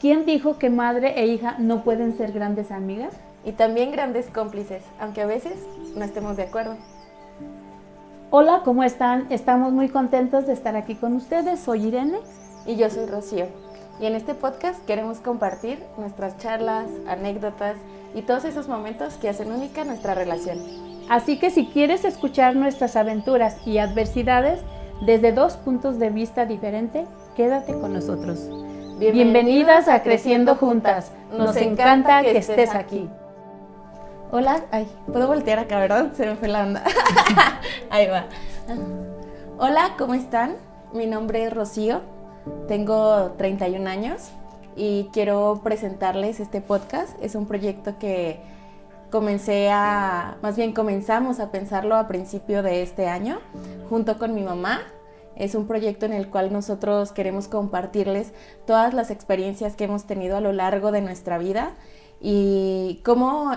¿quién dijo que madre e hija no pueden ser grandes amigas? Y también grandes cómplices, aunque a veces no estemos de acuerdo. Hola, ¿cómo están? Estamos muy contentos de estar aquí con ustedes. Soy Irene. Y yo soy Rocío. Y en este podcast queremos compartir nuestras charlas, anécdotas y todos esos momentos que hacen única nuestra relación. Así que si quieres escuchar nuestras aventuras y adversidades desde dos puntos de vista diferentes, quédate con nosotros. Bienvenidas a Creciendo Juntas. Nos encanta que estés aquí. Hola, puedo voltear acá, ¿verdad? Se me fue la onda. Ahí va. Hola, ¿cómo están? Mi nombre es Rocío, tengo 31 años y quiero presentarles este podcast. Es un proyecto que comenzamos a pensarlo a principio de este año, junto con mi mamá. Es un proyecto en el cual nosotros queremos compartirles todas las experiencias que hemos tenido a lo largo de nuestra vida y cómo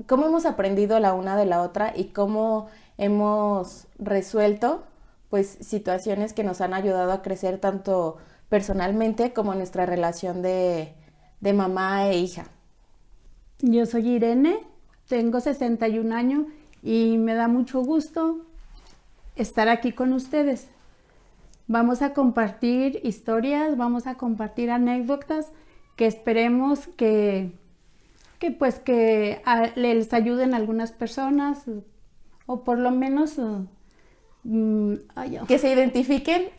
hemos aprendido la una de la otra y cómo hemos resuelto pues situaciones que nos han ayudado a crecer tanto personalmente como nuestra relación de mamá e hija. Yo soy Irene, tengo 61 años y me da mucho gusto estar aquí con ustedes. Vamos a compartir historias, vamos a compartir anécdotas que esperemos que les ayuden a algunas personas o por lo menos que se identifiquen.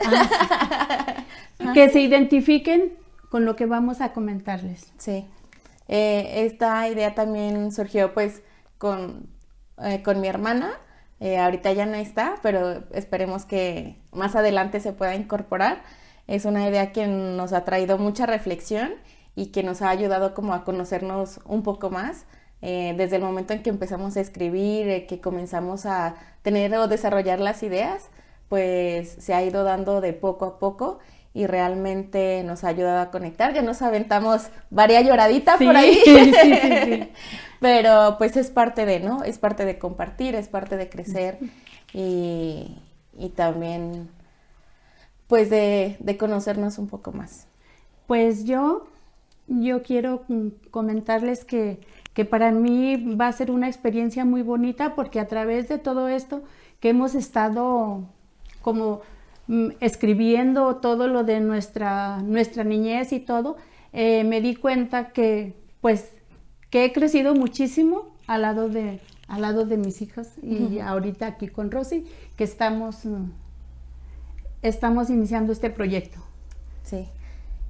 Que se identifiquen con lo que vamos a comentarles. Sí, esta idea también surgió pues con mi hermana. Ahorita ya no está, pero esperemos que más adelante se pueda incorporar. Es una idea que nos ha traído mucha reflexión y que nos ha ayudado como a conocernos un poco más. Desde el momento en que empezamos a escribir, que comenzamos a tener o desarrollar las ideas, pues se ha ido dando de poco a poco y realmente nos ha ayudado a conectar. Ya nos aventamos varias lloraditas por ahí. Sí. Pero pues es parte de, ¿no? Es parte de compartir, es parte de crecer y también pues de conocernos un poco más. Pues yo quiero comentarles que para mí va a ser una experiencia muy bonita porque a través de todo esto que hemos estado como escribiendo todo lo de nuestra niñez y todo, me di cuenta que he crecido muchísimo al lado de mis hijas y ahorita aquí con Rosy, que estamos iniciando este proyecto. Sí,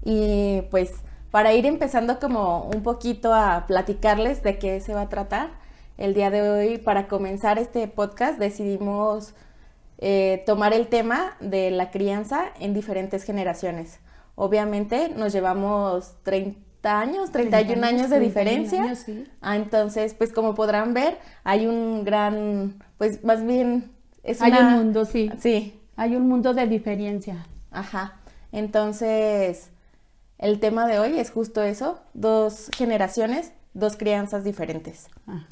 y pues para ir empezando como un poquito a platicarles de qué se va a tratar, el día de hoy para comenzar este podcast decidimos tomar el tema de la crianza en diferentes generaciones. Obviamente nos llevamos 31 años de diferencia. Años, sí. Entonces, pues como podrán ver, hay un gran, pues más bien hay un mundo, sí. Sí. Hay un mundo de diferencia. Ajá. Entonces, el tema de hoy es justo eso, 2 generaciones, 2 crianzas diferentes. Ajá.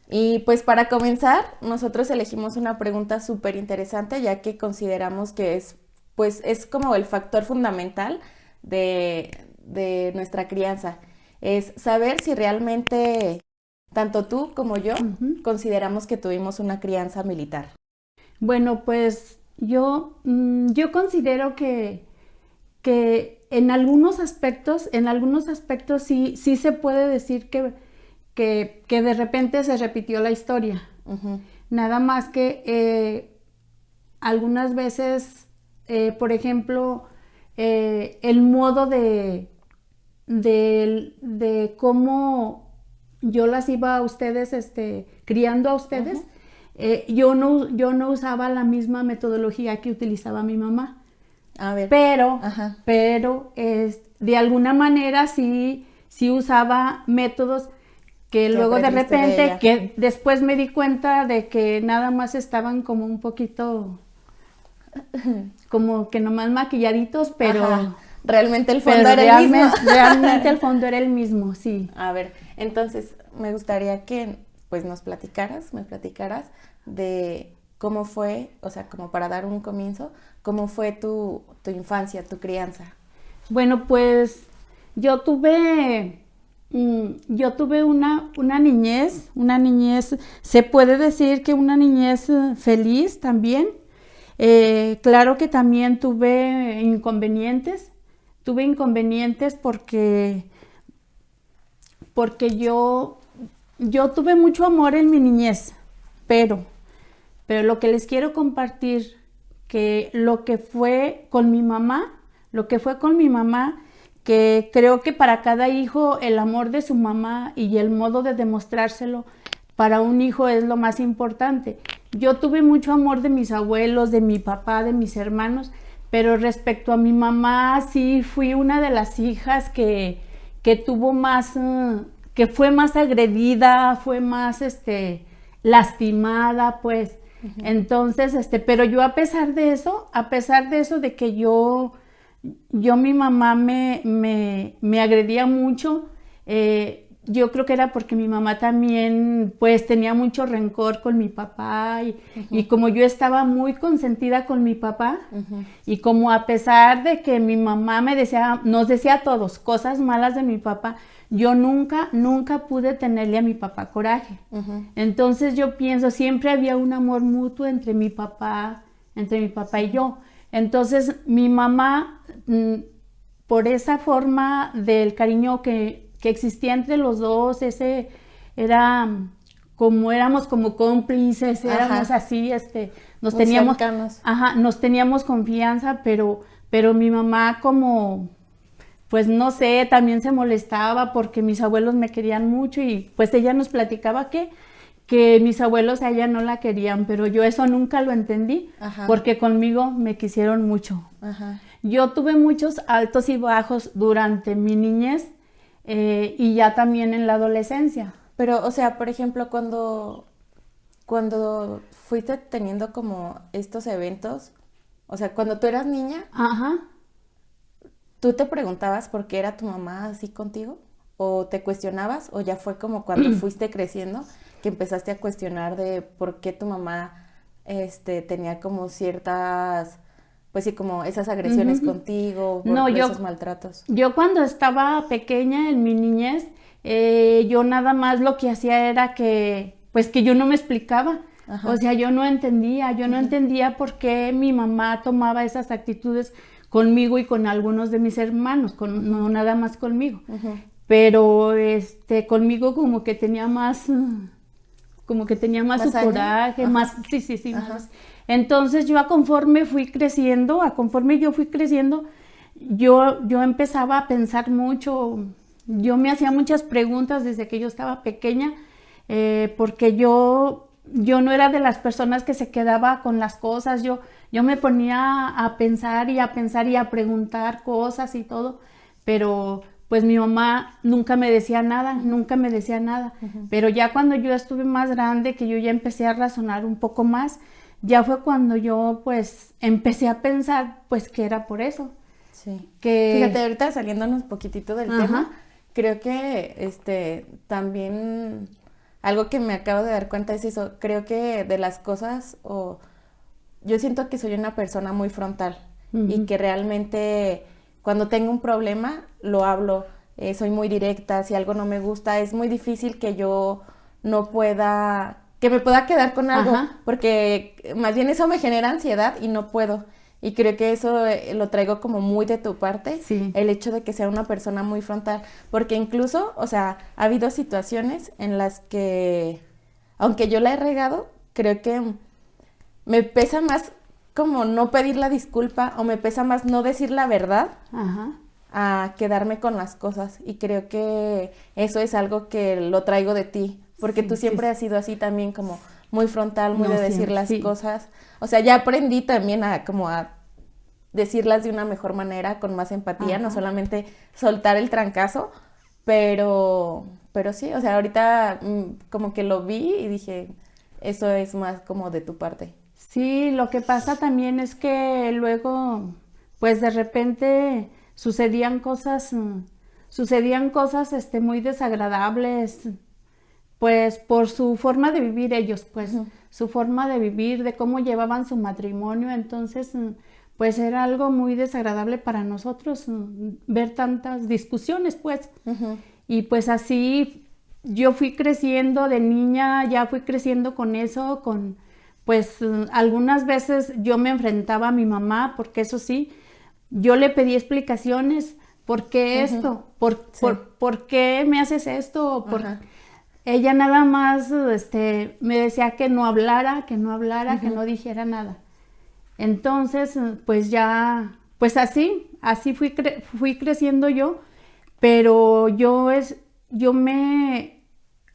Y pues para comenzar, nosotros elegimos una pregunta súper interesante, ya que consideramos que es como el factor fundamental de nuestra crianza. Es saber si realmente tanto tú como yo consideramos que tuvimos una crianza militar. Bueno, pues yo considero que en algunos aspectos sí se puede decir que de repente se repitió la historia. Nada más que algunas veces, por ejemplo, el modo de cómo yo las iba a ustedes, criando a ustedes, yo no usaba la misma metodología que utilizaba mi mamá. A ver. Pero de alguna manera sí usaba métodos que luego de repente, que después me di cuenta de que nada más estaban como un poquito, como que nomás maquilladitos, pero realmente el fondo era el mismo. Realmente el fondo era el mismo, sí. A ver, entonces me gustaría que pues me platicaras de cómo fue, o sea, como para dar un comienzo, cómo fue tu infancia, tu crianza. Bueno, pues Yo tuve, yo tuve una niñez, se puede decir que una niñez feliz también. Claro que también tuve inconvenientes porque yo tuve mucho amor en mi niñez, pero lo que les quiero compartir, que lo que fue con mi mamá, que creo que para cada hijo el amor de su mamá y el modo de demostrárselo para un hijo es lo más importante. Yo tuve mucho amor de mis abuelos, de mi papá, de mis hermanos, pero respecto a mi mamá, sí fui una de las hijas que tuvo más, que fue más agredida, fue más lastimada, pues. Entonces, pero yo a pesar de eso, de que mi mamá me agredía mucho, yo creo que era porque mi mamá también pues tenía mucho rencor con mi papá y como yo estaba muy consentida con mi papá y como a pesar de que mi mamá nos decía a todos cosas malas de mi papá, yo nunca pude tenerle a mi papá coraje. Entonces yo pienso, siempre había un amor mutuo entre mi papá y yo. Entonces mi mamá, por esa forma del cariño que existía entre los dos, éramos como cómplices, éramos así, nos teníamos confianza, pero mi mamá pues no sé, también se molestaba porque mis abuelos me querían mucho y pues ella nos platicaba que mis abuelos a ella no la querían, pero yo eso nunca lo entendí porque conmigo me quisieron mucho. Yo tuve muchos altos y bajos durante mi niñez y ya también en la adolescencia. Pero, o sea, por ejemplo, cuando fuiste teniendo como estos eventos, o sea, cuando tú eras niña, ¿tú te preguntabas por qué era tu mamá así contigo? ¿O te cuestionabas? ¿O ya fue como cuando fuiste creciendo que empezaste a cuestionar de por qué tu mamá tenía como ciertas, pues sí, como esas agresiones contigo, esos maltratos? Yo cuando estaba pequeña en mi niñez, yo nada más lo que hacía era que yo no me explicaba. O sea, yo no entendía por qué mi mamá tomaba esas actitudes conmigo y con algunos de mis hermanos, no nada más conmigo. Pero conmigo como que tenía más su coraje, más, sí, más. Entonces yo conforme yo fui creciendo, yo empezaba a pensar mucho, yo me hacía muchas preguntas desde que yo estaba pequeña, porque yo no era de las personas que se quedaba con las cosas, yo me ponía a pensar y a preguntar cosas y todo, pero pues mi mamá nunca me decía nada, pero ya cuando yo estuve más grande, que yo ya empecé a razonar un poco más, ya fue cuando yo pues empecé a pensar pues que era por eso. Sí. Fíjate, ahorita saliéndonos un poquitito del tema, creo que también algo que me acabo de dar cuenta es eso, creo que de las cosas, yo siento que soy una persona muy frontal y que realmente cuando tengo un problema lo hablo, soy muy directa, si algo no me gusta es muy difícil que yo que me pueda quedar con algo, porque más bien eso me genera ansiedad y no puedo. Y creo que eso lo traigo como muy de tu parte, el hecho de que sea una persona muy frontal, porque incluso, o sea, ha habido situaciones en las que, aunque yo la he regado, creo que me pesa más como no pedir la disculpa o me pesa más no decir la verdad a quedarme con las cosas. Y creo que eso es algo que lo traigo de ti, porque tú siempre has sido así también como muy frontal, muy de decir las cosas. O sea, ya aprendí también a decirlas de una mejor manera, con más empatía, no solamente soltar el trancazo, pero sí, o sea, ahorita como que lo vi y dije, eso es más como de tu parte. Sí, lo que pasa también es que luego, pues de repente sucedían cosas muy desagradables, pues por su forma de vivir ellos, pues su forma de vivir, de cómo llevaban su matrimonio, entonces pues era algo muy desagradable para nosotros ver tantas discusiones, pues. Ujú. Y pues así yo fui creciendo de niña, ya fui creciendo con eso, pues algunas veces yo me enfrentaba a mi mamá, porque eso sí, yo le pedí explicaciones, ¿por qué Ujú. esto? ¿Por, Sí. por qué me haces esto? Ajá. Ella nada más me decía que no hablara, que no hablara, que Ujú. no dijera nada. Entonces, pues ya, pues así fui creciendo yo, pero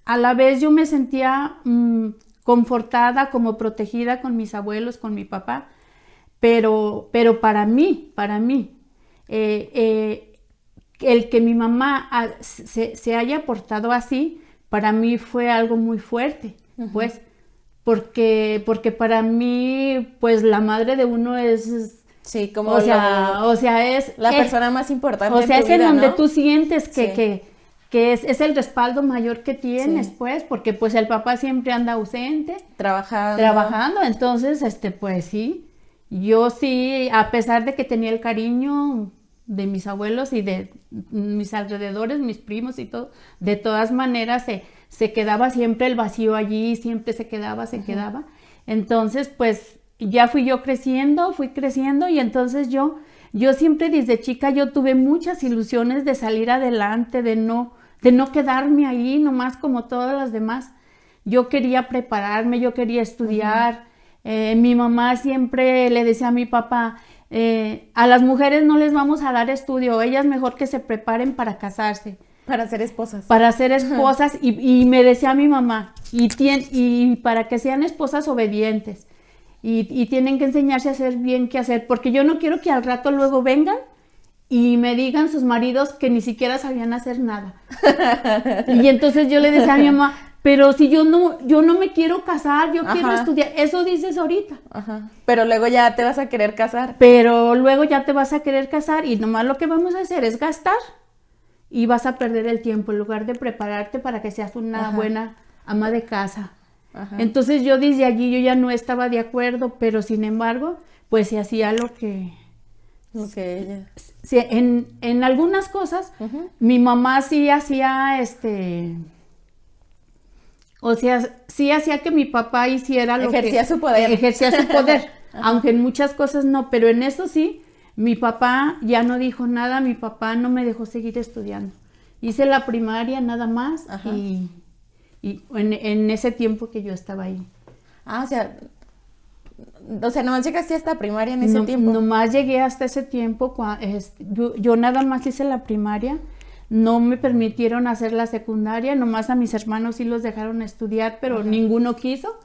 a la vez yo me sentía confortada, como protegida con mis abuelos, con mi papá, pero para mí, eh, eh, el que mi mamá se haya portado así, para mí fue algo muy fuerte, Ujú. pues, porque para mí, pues la madre de uno Sí, como lo, o sea, la persona más o importante en sea, tu es en vida, donde ¿no? tú sientes Sí, que es el respaldo mayor que tienes, sí. pues, porque pues el papá siempre anda ausente, Trabajando. trabajando, entonces, pues sí, yo sí, a pesar de que tenía el cariño de mis abuelos y de mis alrededores, mis primos y todo, de todas maneras se quedaba siempre el vacío allí, siempre se quedaba, Ujú. entonces, pues ya fui creciendo y entonces yo siempre desde chica yo tuve muchas ilusiones de salir adelante, de no quedarme ahí nomás como todas las demás. Yo quería prepararme, yo quería Ujú. estudiar. Mi mamá siempre le decía a mi papá, a las mujeres no les vamos a dar estudio, ellas mejor que se preparen Para ser esposas. para ser esposas y me decía mi mamá, y para que sean esposas obedientes y tienen que enseñarse a hacer bien qué hacer, porque yo no quiero que al rato luego vengan y me digan sus maridos que ni siquiera sabían hacer nada. Y entonces yo le decía a mi mamá, pero si yo no me quiero casar, yo quiero Ajá, estudiar, eso dices ahorita. ajá. Pero luego ya te vas a querer casar. Pero luego ya te vas a querer casar y nomás lo que vamos a hacer es gastar y vas a perder el tiempo en lugar de prepararte para que seas una Ajá, buena ama de casa. ajá. Entonces yo desde allí yo ya no estaba de acuerdo, pero sin embargo, pues se hacía lo que... Ok, ya. En algunas cosas, Ujú. mi mamá sí hacía, o sea, sí hacía que mi papá hiciera lo Ejercía que su poder. ejercía su poder, Ajá. aunque en muchas cosas no, pero en eso sí, mi papá ya no dijo nada, mi papá no me dejó seguir estudiando. Hice la primaria nada más Ajá. y en ese tiempo que yo estaba ahí. Ah, o sea, nomás llegaste hasta primaria en ese No, tiempo. nomás llegué hasta ese tiempo, yo nada más hice la primaria, no me permitieron hacer la secundaria, nomás a mis hermanos sí los dejaron estudiar, pero Ajá, ninguno quiso.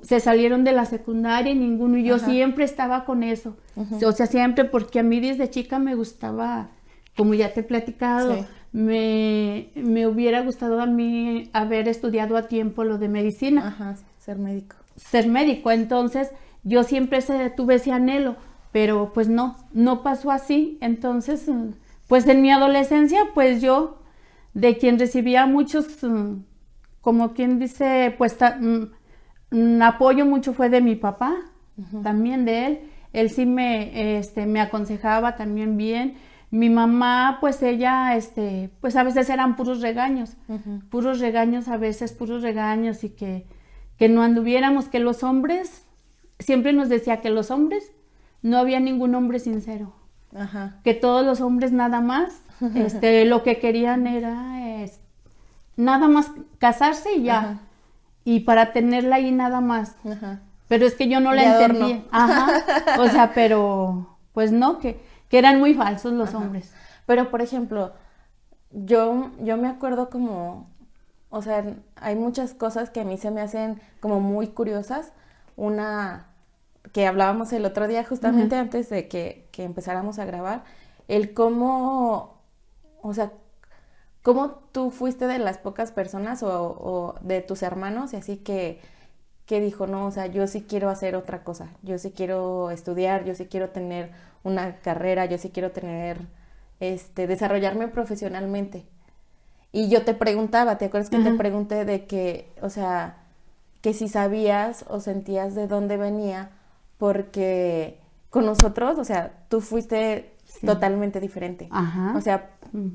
Se salieron de la secundaria y ninguno, y yo ajá. siempre estaba con eso. Ujú. O sea, siempre, porque a mí desde chica me gustaba, como ya te he platicado, Sí. me hubiera gustado a mí haber estudiado a tiempo lo de medicina, Ajá, ser médico. ser médico. Entonces, yo siempre tuve ese anhelo, pero pues no pasó así. Entonces, pues en mi adolescencia, pues yo, de quien recibía muchos, como quien dice, pues apoyo mucho fue de mi papá, Ujú. también de él. Él sí me aconsejaba también bien. Mi mamá, pues ella, pues a veces eran Ujú. puros regaños a veces, puros regaños y que no anduviéramos, que los hombres, siempre nos decía que los hombres, no había ningún hombre sincero, Ajá. que todos los hombres nada más, lo que querían era nada más casarse y ya, Ajá. y para tenerla ahí nada más. Ajá. Pero es que yo no la De adorno. entendía. Ajá. O sea, pero pues no, que eran muy falsos los Ajá. hombres. Pero, por ejemplo, yo me acuerdo como, o sea, hay muchas cosas que a mí se me hacen como muy curiosas. Una que hablábamos el otro día, justamente Ujú. antes de que empezáramos a grabar, el cómo, o sea, cómo tú fuiste de las pocas personas o de tus hermanos y así que dijo, no, o sea, yo sí quiero hacer otra cosa, yo sí quiero estudiar, yo sí quiero tener una carrera, yo sí quiero tener, desarrollarme profesionalmente. Y yo te preguntaba, ¿te acuerdas que te Ajá. pregunté de que, o sea, que si sabías o sentías de dónde venía? Porque con nosotros, o sea, tú fuiste totalmente diferente. Ajá. O sea,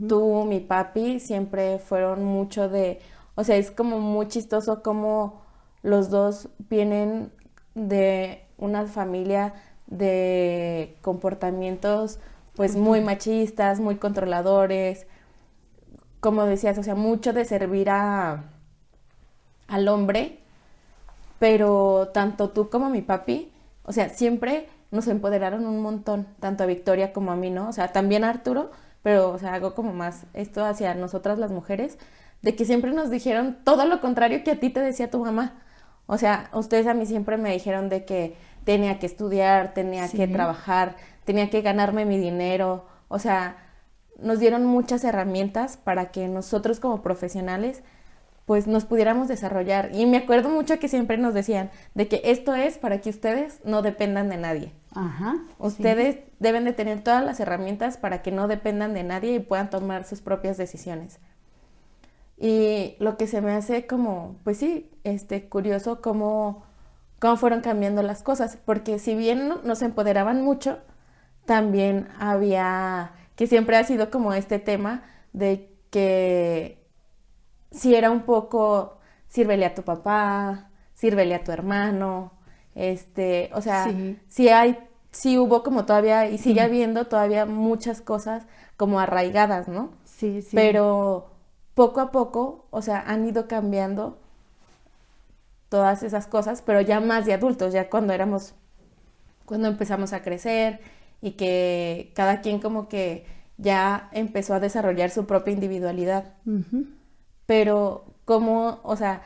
tú, mi papi, siempre fueron mucho de, o sea, es como muy chistoso como los dos vienen de una familia de comportamientos pues muy machistas, muy controladores, como decías, o sea, mucho de servir al hombre, pero tanto tú como mi papi, o sea, siempre nos empoderaron un montón, tanto a Victoria como a mí, ¿no? O sea, también a Arturo, pero, o sea, hago como más esto hacia nosotras las mujeres, de que siempre nos dijeron todo lo contrario que a ti te decía tu mamá. O sea, ustedes a mí siempre me dijeron de que tenía que estudiar, tenía que trabajar, tenía que ganarme mi dinero, o sea, nos dieron muchas herramientas para que nosotros como profesionales pues nos pudiéramos desarrollar. Y me acuerdo mucho que siempre nos decían de que esto es para que ustedes no dependan de nadie. Ajá. Ustedes deben de tener todas las herramientas para que no dependan de nadie y puedan tomar sus propias decisiones. Y lo que se me hace como, pues sí, curioso cómo fueron cambiando las cosas, porque si bien nos empoderaban mucho, también había, que siempre ha sido como este tema de que si era un poco, sírvele a tu papá, sírvele a tu hermano, o sea, sí hubo como todavía, y sigue habiendo todavía muchas cosas como arraigadas, ¿no? Sí, sí. Pero poco a poco, o sea, han ido cambiando todas esas cosas, pero ya más de adultos, ya cuando empezamos a crecer y que cada quien como que ya empezó a desarrollar su propia individualidad. Pero ¿cómo, o sea,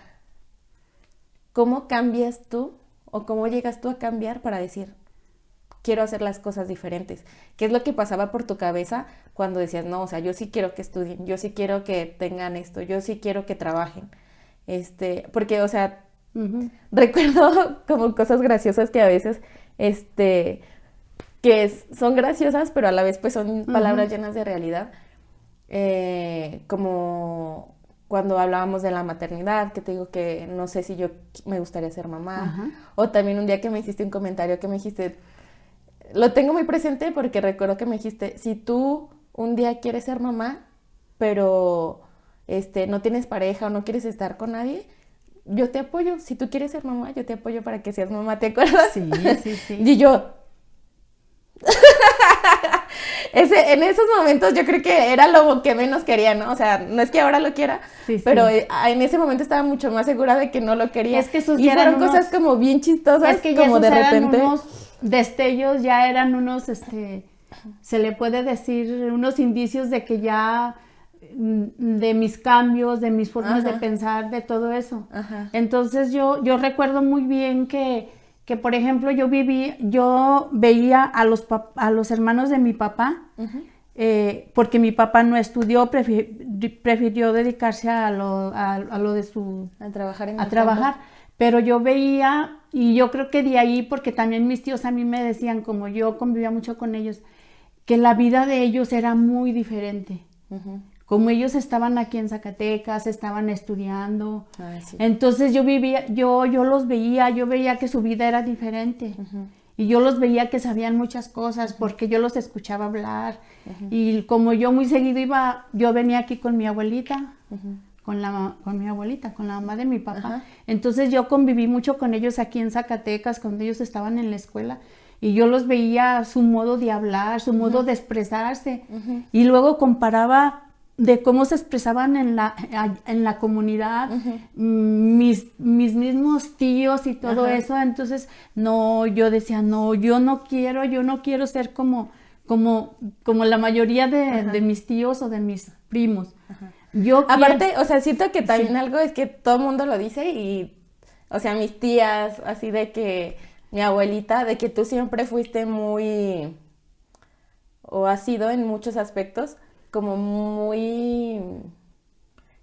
cómo cambias tú o cómo llegas tú a cambiar para decir, quiero hacer las cosas diferentes? ¿Qué es lo que pasaba por tu cabeza cuando decías, no, o sea, yo sí quiero que estudien, yo sí quiero que tengan esto, yo sí quiero que trabajen? Porque, o sea, recuerdo como cosas graciosas que a veces, son graciosas, pero a la vez pues son palabras llenas de realidad. Como cuando hablábamos de la maternidad, que te digo que no sé si yo me gustaría ser mamá, o también un día que me hiciste un comentario que me dijiste, lo tengo muy presente porque recuerdo que me dijiste, si tú un día quieres ser mamá, pero no tienes pareja o no quieres estar con nadie, yo te apoyo. Si tú quieres ser mamá, yo te apoyo para que seas mamá, ¿te acuerdas? Sí, sí, sí. Y yo... en esos momentos yo creo que era lo que menos quería, ¿no? O sea, no es que ahora lo quiera, pero en ese momento estaba mucho más segura de que no lo quería. Es que esos y fueron cosas como bien chistosas, es que como ya de repente. Eran unos destellos, ya eran unos, se le puede decir, unos indicios de que ya, de mis cambios, de mis formas de pensar, de todo eso. Entonces yo recuerdo muy bien que por ejemplo yo veía a los hermanos de mi papá, porque mi papá no estudió, prefirió dedicarse a lo de su... A trabajar a trabajar. Pero yo veía, y yo creo que de ahí, porque también mis tíos a mí me decían, como yo convivía mucho con ellos, que la vida de ellos era muy diferente. Como ellos estaban aquí en Zacatecas, estaban estudiando. Sí. Entonces yo los veía, yo veía que su vida era diferente. Y yo los veía que sabían muchas cosas porque yo los escuchaba hablar. Y como yo muy seguido yo venía aquí con mi abuelita, con mi abuelita, con la mamá de mi papá. Entonces yo conviví mucho con ellos aquí en Zacatecas cuando ellos estaban en la escuela. Y yo los veía su modo de hablar, su modo de expresarse. Y luego comparaba de cómo se expresaban en la comunidad, mis mismos tíos y todo eso. Entonces, yo decía, yo no quiero ser como la mayoría de mis tíos o de mis primos. Aparte, o sea, siento que también algo es que todo el mundo lo dice y, o sea, mis tías, así de que, mi abuelita, de que tú siempre fuiste muy, o has sido en muchos aspectos, como muy,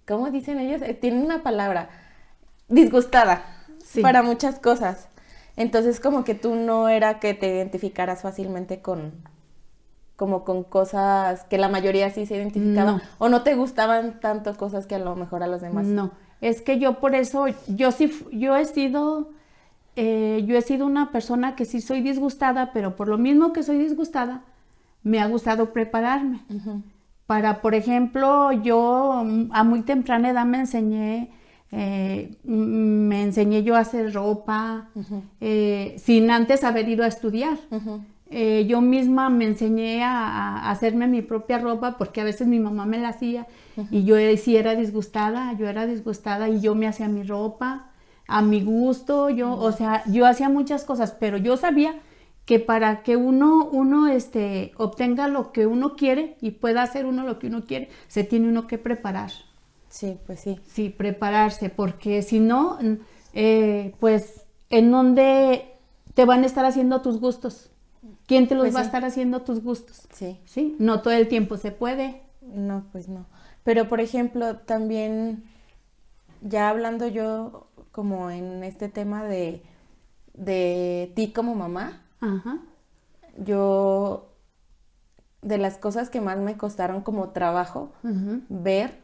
¿cómo dicen ellos? Tienen una palabra, disgustada para muchas cosas. Entonces como que tú no era que te identificaras fácilmente con cosas que la mayoría sí se identificaban, o no te gustaban tanto cosas que a lo mejor a los demás. No, es que yo por eso, yo he sido yo he sido una persona que sí soy disgustada, pero por lo mismo que soy disgustada, me ha gustado prepararme. Para, por ejemplo, yo a muy temprana edad me enseñé yo a hacer ropa, sin antes haber ido a estudiar. Yo misma me enseñé a hacerme mi propia ropa porque a veces mi mamá me la hacía y yo sí era disgustada, y yo me hacía mi ropa a mi gusto, o sea, yo hacía muchas cosas, pero yo sabía que para que uno obtenga lo que uno quiere y pueda hacer uno lo que uno quiere, se tiene uno que preparar. Sí, pues sí. Sí, prepararse, porque si no, pues, ¿en dónde te van a estar haciendo tus gustos? ¿Quién te los Pues va a sí. estar haciendo tus gustos? Sí. Sí, no todo el tiempo se puede. No, pues no. Pero por ejemplo, también, ya hablando yo como en este tema de ti como mamá, Ajá. yo de las cosas que más me costaron como trabajo Ujú. ver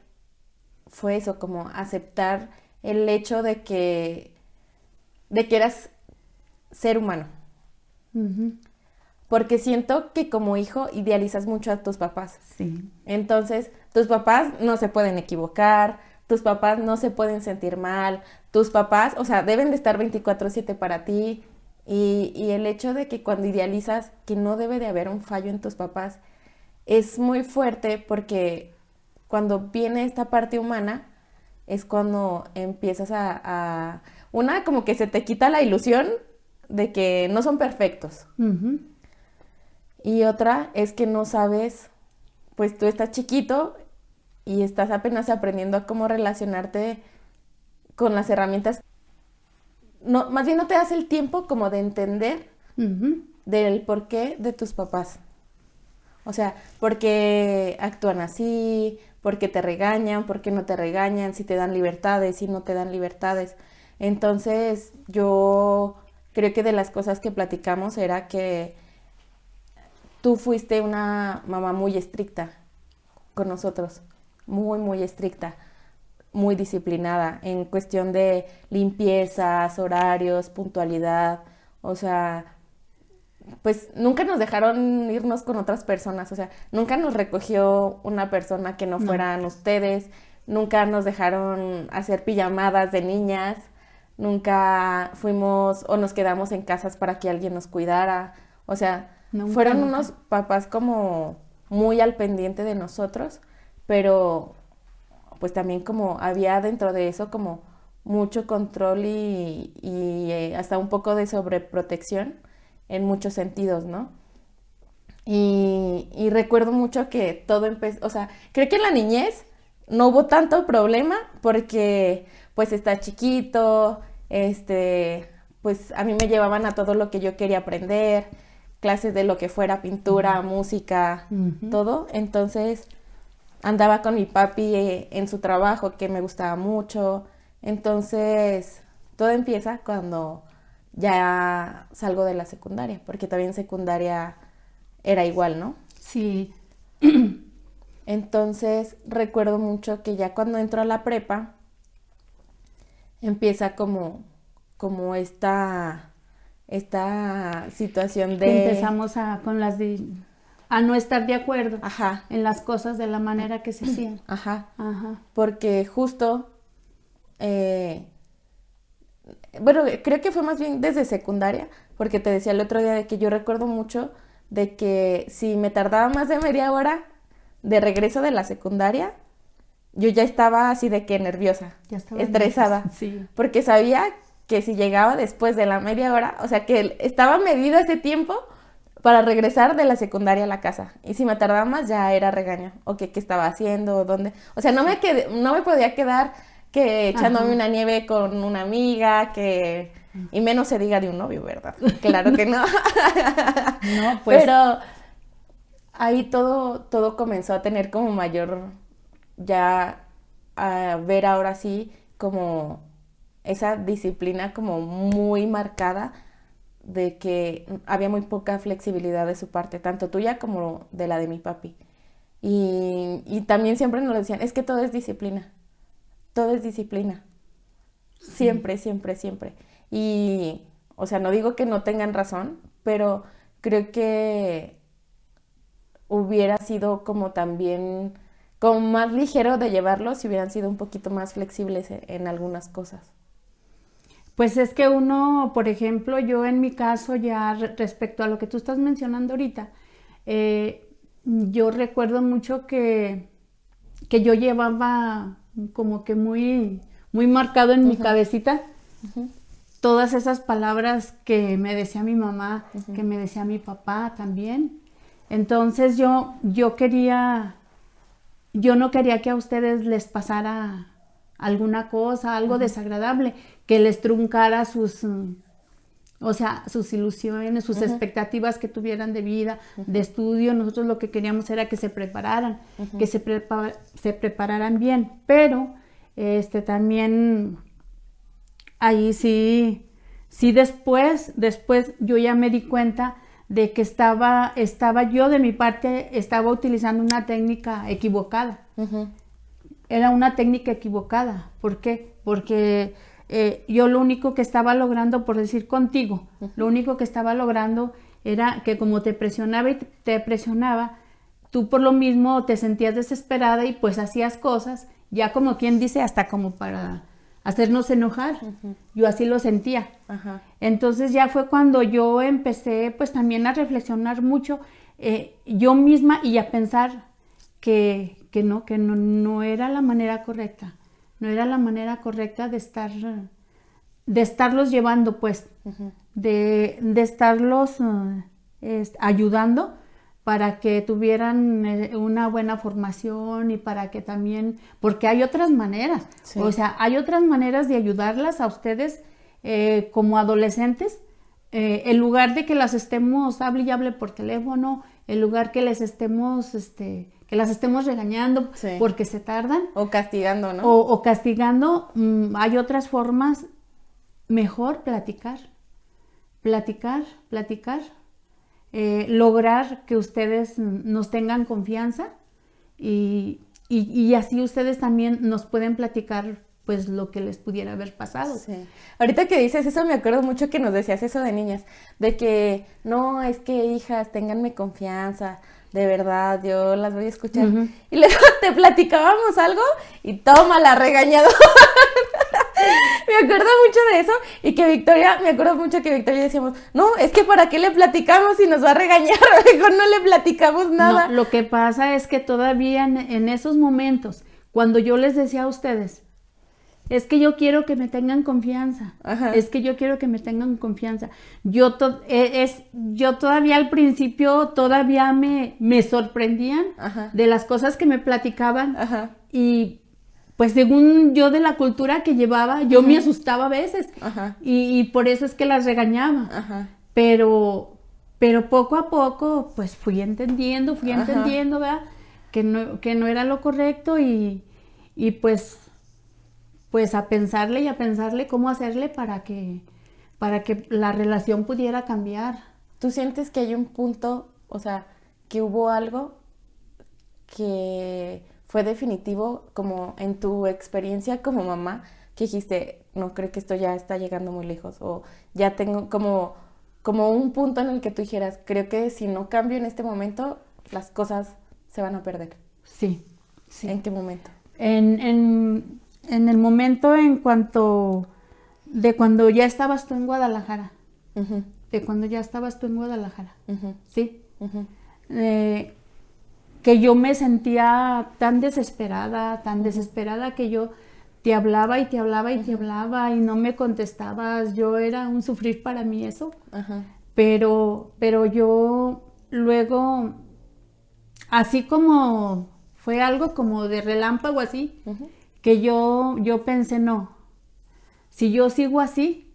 fue eso, como aceptar el hecho de que eras ser humano. Ujú. Porque siento que como hijo idealizas mucho a tus papás. Sí. Entonces, tus papás no se pueden equivocar, tus papás no se pueden sentir mal, tus papás, o sea, deben de estar 24/7 para ti. Y el hecho de que cuando idealizas que no debe de haber un fallo en tus papás es muy fuerte porque cuando viene esta parte humana es cuando empiezas una como que se te quita la ilusión de que no son perfectos. Ujú. Y otra es que no sabes, pues tú estás chiquito y estás apenas aprendiendo a cómo relacionarte con las herramientas. No, más bien no te das el tiempo como de entender Ujú. del porqué de tus papás. O sea, por qué actúan así, por qué te regañan, por qué no te regañan, si te dan libertades, si no te dan libertades. Entonces, yo creo que de las cosas que platicamos era que tú fuiste una mamá muy estricta con nosotros, muy, muy estricta, muy disciplinada en cuestión de limpiezas, horarios, puntualidad. O sea, pues nunca nos dejaron irnos con otras personas, o sea, nunca nos recogió una persona que no No. fueran ustedes, nunca nos dejaron hacer pijamadas de niñas, nunca fuimos o nos quedamos en casas para que alguien nos cuidara, o sea, Nunca, fueron nunca. unos papás como muy al pendiente de nosotros, pero pues también como había dentro de eso como mucho control y hasta un poco de sobreprotección en muchos sentidos, ¿no? Y recuerdo mucho que todo empezó, o sea, creo que en la niñez no hubo tanto problema porque pues está chiquito, pues a mí me llevaban a todo lo que yo quería aprender, clases de lo que fuera, pintura, música, Ujú. todo. Entonces andaba con mi papi en su trabajo que me gustaba mucho. Entonces todo empieza cuando ya salgo de la secundaria, porque también secundaria era igual, ¿no? Sí. Entonces recuerdo mucho que ya cuando entro a la prepa empieza como esta situación Que de, empezamos a no estar de acuerdo ajá, en las cosas de la manera que se hacían. ajá, Ajá. porque justo, eh, bueno, creo que fue más bien desde secundaria, porque te decía el otro día de que yo recuerdo mucho de que si me tardaba más de media hora de regreso de la secundaria, yo ya estaba así de que nerviosa, Ya estaba estresada, nerviosa. Sí. porque sabía que si llegaba después de la media hora, o sea que estaba medido ese tiempo para regresar de la secundaria a la casa. Y si me tardaba más ya era regaño, o que qué estaba haciendo, o dónde. O sea, no me podía quedar que echándome Ajá. una nieve con una amiga, y menos se diga de un novio, ¿verdad? Claro que no. No, pues. Pero ahí todo comenzó a tener como mayor, ya a ver ahora sí como esa disciplina como muy marcada de que había muy poca flexibilidad de su parte, tanto tuya como de la de mi papi. Y también siempre nos decían, es que todo es disciplina, todo es disciplina. Sí. Siempre, siempre, siempre. Y o sea, no digo que no tengan razón, pero creo que hubiera sido como también, como más ligero de llevarlo si hubieran sido un poquito más flexibles en algunas cosas. Pues es que uno, por ejemplo, yo en mi caso ya respecto a lo que tú estás mencionando ahorita, yo recuerdo mucho que yo llevaba como que muy marcado en mi cabecita todas esas palabras que me decía mi mamá, que me decía mi papá también. Entonces yo no quería que a ustedes les pasara alguna cosa, algo desagradable, que les truncara sus ilusiones, sus expectativas que tuvieran de vida, de estudio. Nosotros lo que queríamos era que se prepararan, que se prepararan bien, pero también ahí sí después yo ya me di cuenta de que estaba yo de mi parte, estaba utilizando una técnica equivocada. Era una técnica equivocada. ¿Por qué? Porque yo lo único que estaba logrando, por decir contigo, lo único que estaba logrando era que como te presionaba y te presionaba, tú por lo mismo te sentías desesperada y pues hacías cosas, ya como quien dice, hasta como para hacernos enojar. Yo así lo sentía. Entonces ya fue cuando yo empecé pues también a reflexionar mucho yo misma y a pensar que no era la manera correcta. No era la manera correcta de estarlos llevando, pues, de estarlos ayudando para que tuvieran una buena formación y para que también, porque hay otras maneras, o sea, hay otras maneras de ayudarlas a ustedes como adolescentes, en lugar de que las estemos hable y hable por teléfono, en lugar que les estemos, que las estemos regañando porque se tardan. O castigando, ¿no? O castigando, hay otras formas, mejor platicar, lograr que ustedes nos tengan confianza y así ustedes también nos pueden platicar pues lo que les pudiera haber pasado. Sí. Ahorita que dices eso me acuerdo mucho que nos decías eso de niñas, de que no, es que hijas, ténganme confianza, de verdad, yo las voy a escuchar. Y luego te platicábamos algo y toma la regañadora. Me acuerdo mucho de eso y que me acuerdo mucho que Victoria decíamos, no, es que ¿para qué le platicamos si nos va a regañar? Mejor no le platicamos nada. No, lo que pasa es que todavía en esos momentos, cuando yo les decía a ustedes, es que yo quiero que me tengan confianza, es que yo quiero que me tengan confianza. Yo todavía al principio todavía me sorprendían de las cosas que me platicaban y pues según yo de la cultura que llevaba, yo me asustaba a veces y por eso es que las regañaba. Pero poco a poco pues fui entendiendo, ¿verdad? Que no era lo correcto y pues a pensarle cómo hacerle para que la relación pudiera cambiar. ¿Tú sientes que hay un punto, o sea, que hubo algo que fue definitivo como en tu experiencia como mamá, que dijiste, no, creo que esto ya está llegando muy lejos, o ya tengo como un punto en el que tú dijeras, creo que si no cambio en este momento, las cosas se van a perder? Sí. ¿En qué momento? En el momento de cuando ya estabas tú en Guadalajara. De cuando ya estabas tú en Guadalajara. Sí. Que yo me sentía tan desesperada que yo te hablaba y te hablaba y te hablaba y no me contestabas. Yo era un sufrir para mí eso. Pero yo luego, así como fue algo como de relámpago así, que yo pensé, no, si yo sigo así,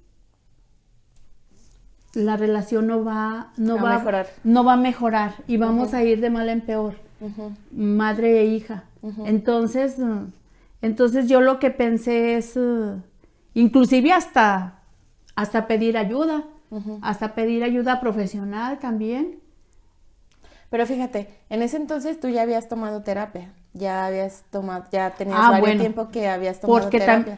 la relación no va a mejorar y vamos a ir de mal en peor, madre e hija. Entonces yo lo que pensé es, inclusive hasta pedir ayuda, hasta pedir ayuda profesional también. Pero fíjate, en ese entonces tú ya habías tomado terapia. Ya tenías varios tiempo que habías tomado terapia.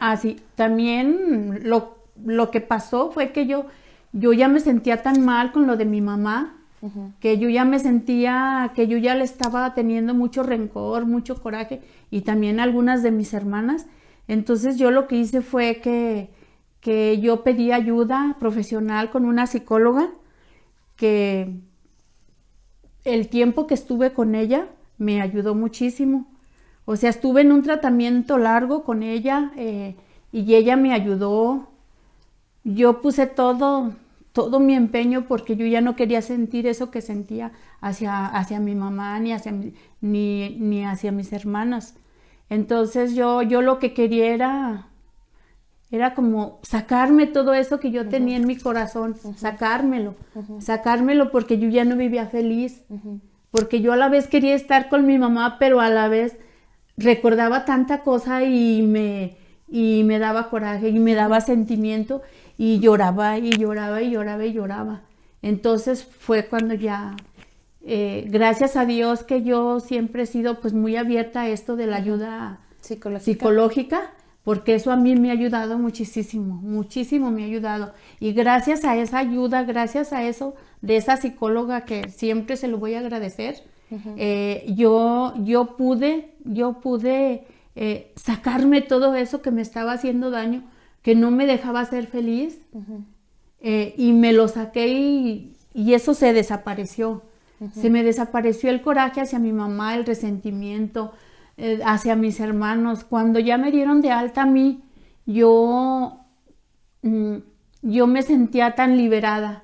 También lo que pasó fue que yo ya me sentía tan mal con lo de mi mamá, Ujú. que yo ya me sentía, que yo ya le estaba teniendo mucho rencor, mucho coraje, y también algunas de mis hermanas. Entonces yo lo que hice fue que yo pedí ayuda profesional con una psicóloga, que el tiempo que estuve con ella me ayudó muchísimo. O sea, estuve en un tratamiento largo con ella, y ella me ayudó. Yo puse todo mi empeño porque yo ya no quería sentir eso que sentía hacia mi mamá ni hacia mis hermanas. Entonces yo lo que quería era como sacarme todo eso que yo tenía en mi corazón, sacármelo porque yo ya no vivía feliz, porque yo a la vez quería estar con mi mamá, pero a la vez recordaba tanta cosa y me daba coraje y me daba sentimiento y lloraba y lloraba y lloraba y lloraba. Entonces fue cuando ya, gracias a Dios que yo siempre he sido pues muy abierta a esto de la ayuda psicológica, porque eso a mí me ha ayudado muchísimo, muchísimo me ha ayudado. Y gracias a esa ayuda, gracias a eso de esa psicóloga que siempre se lo voy a agradecer, yo pude sacarme todo eso que me estaba haciendo daño, que no me dejaba ser feliz, y me lo saqué y eso se desapareció. Se me desapareció el coraje hacia mi mamá, el resentimiento hacia mis hermanos. Cuando ya me dieron de alta a mí, yo me sentía tan liberada.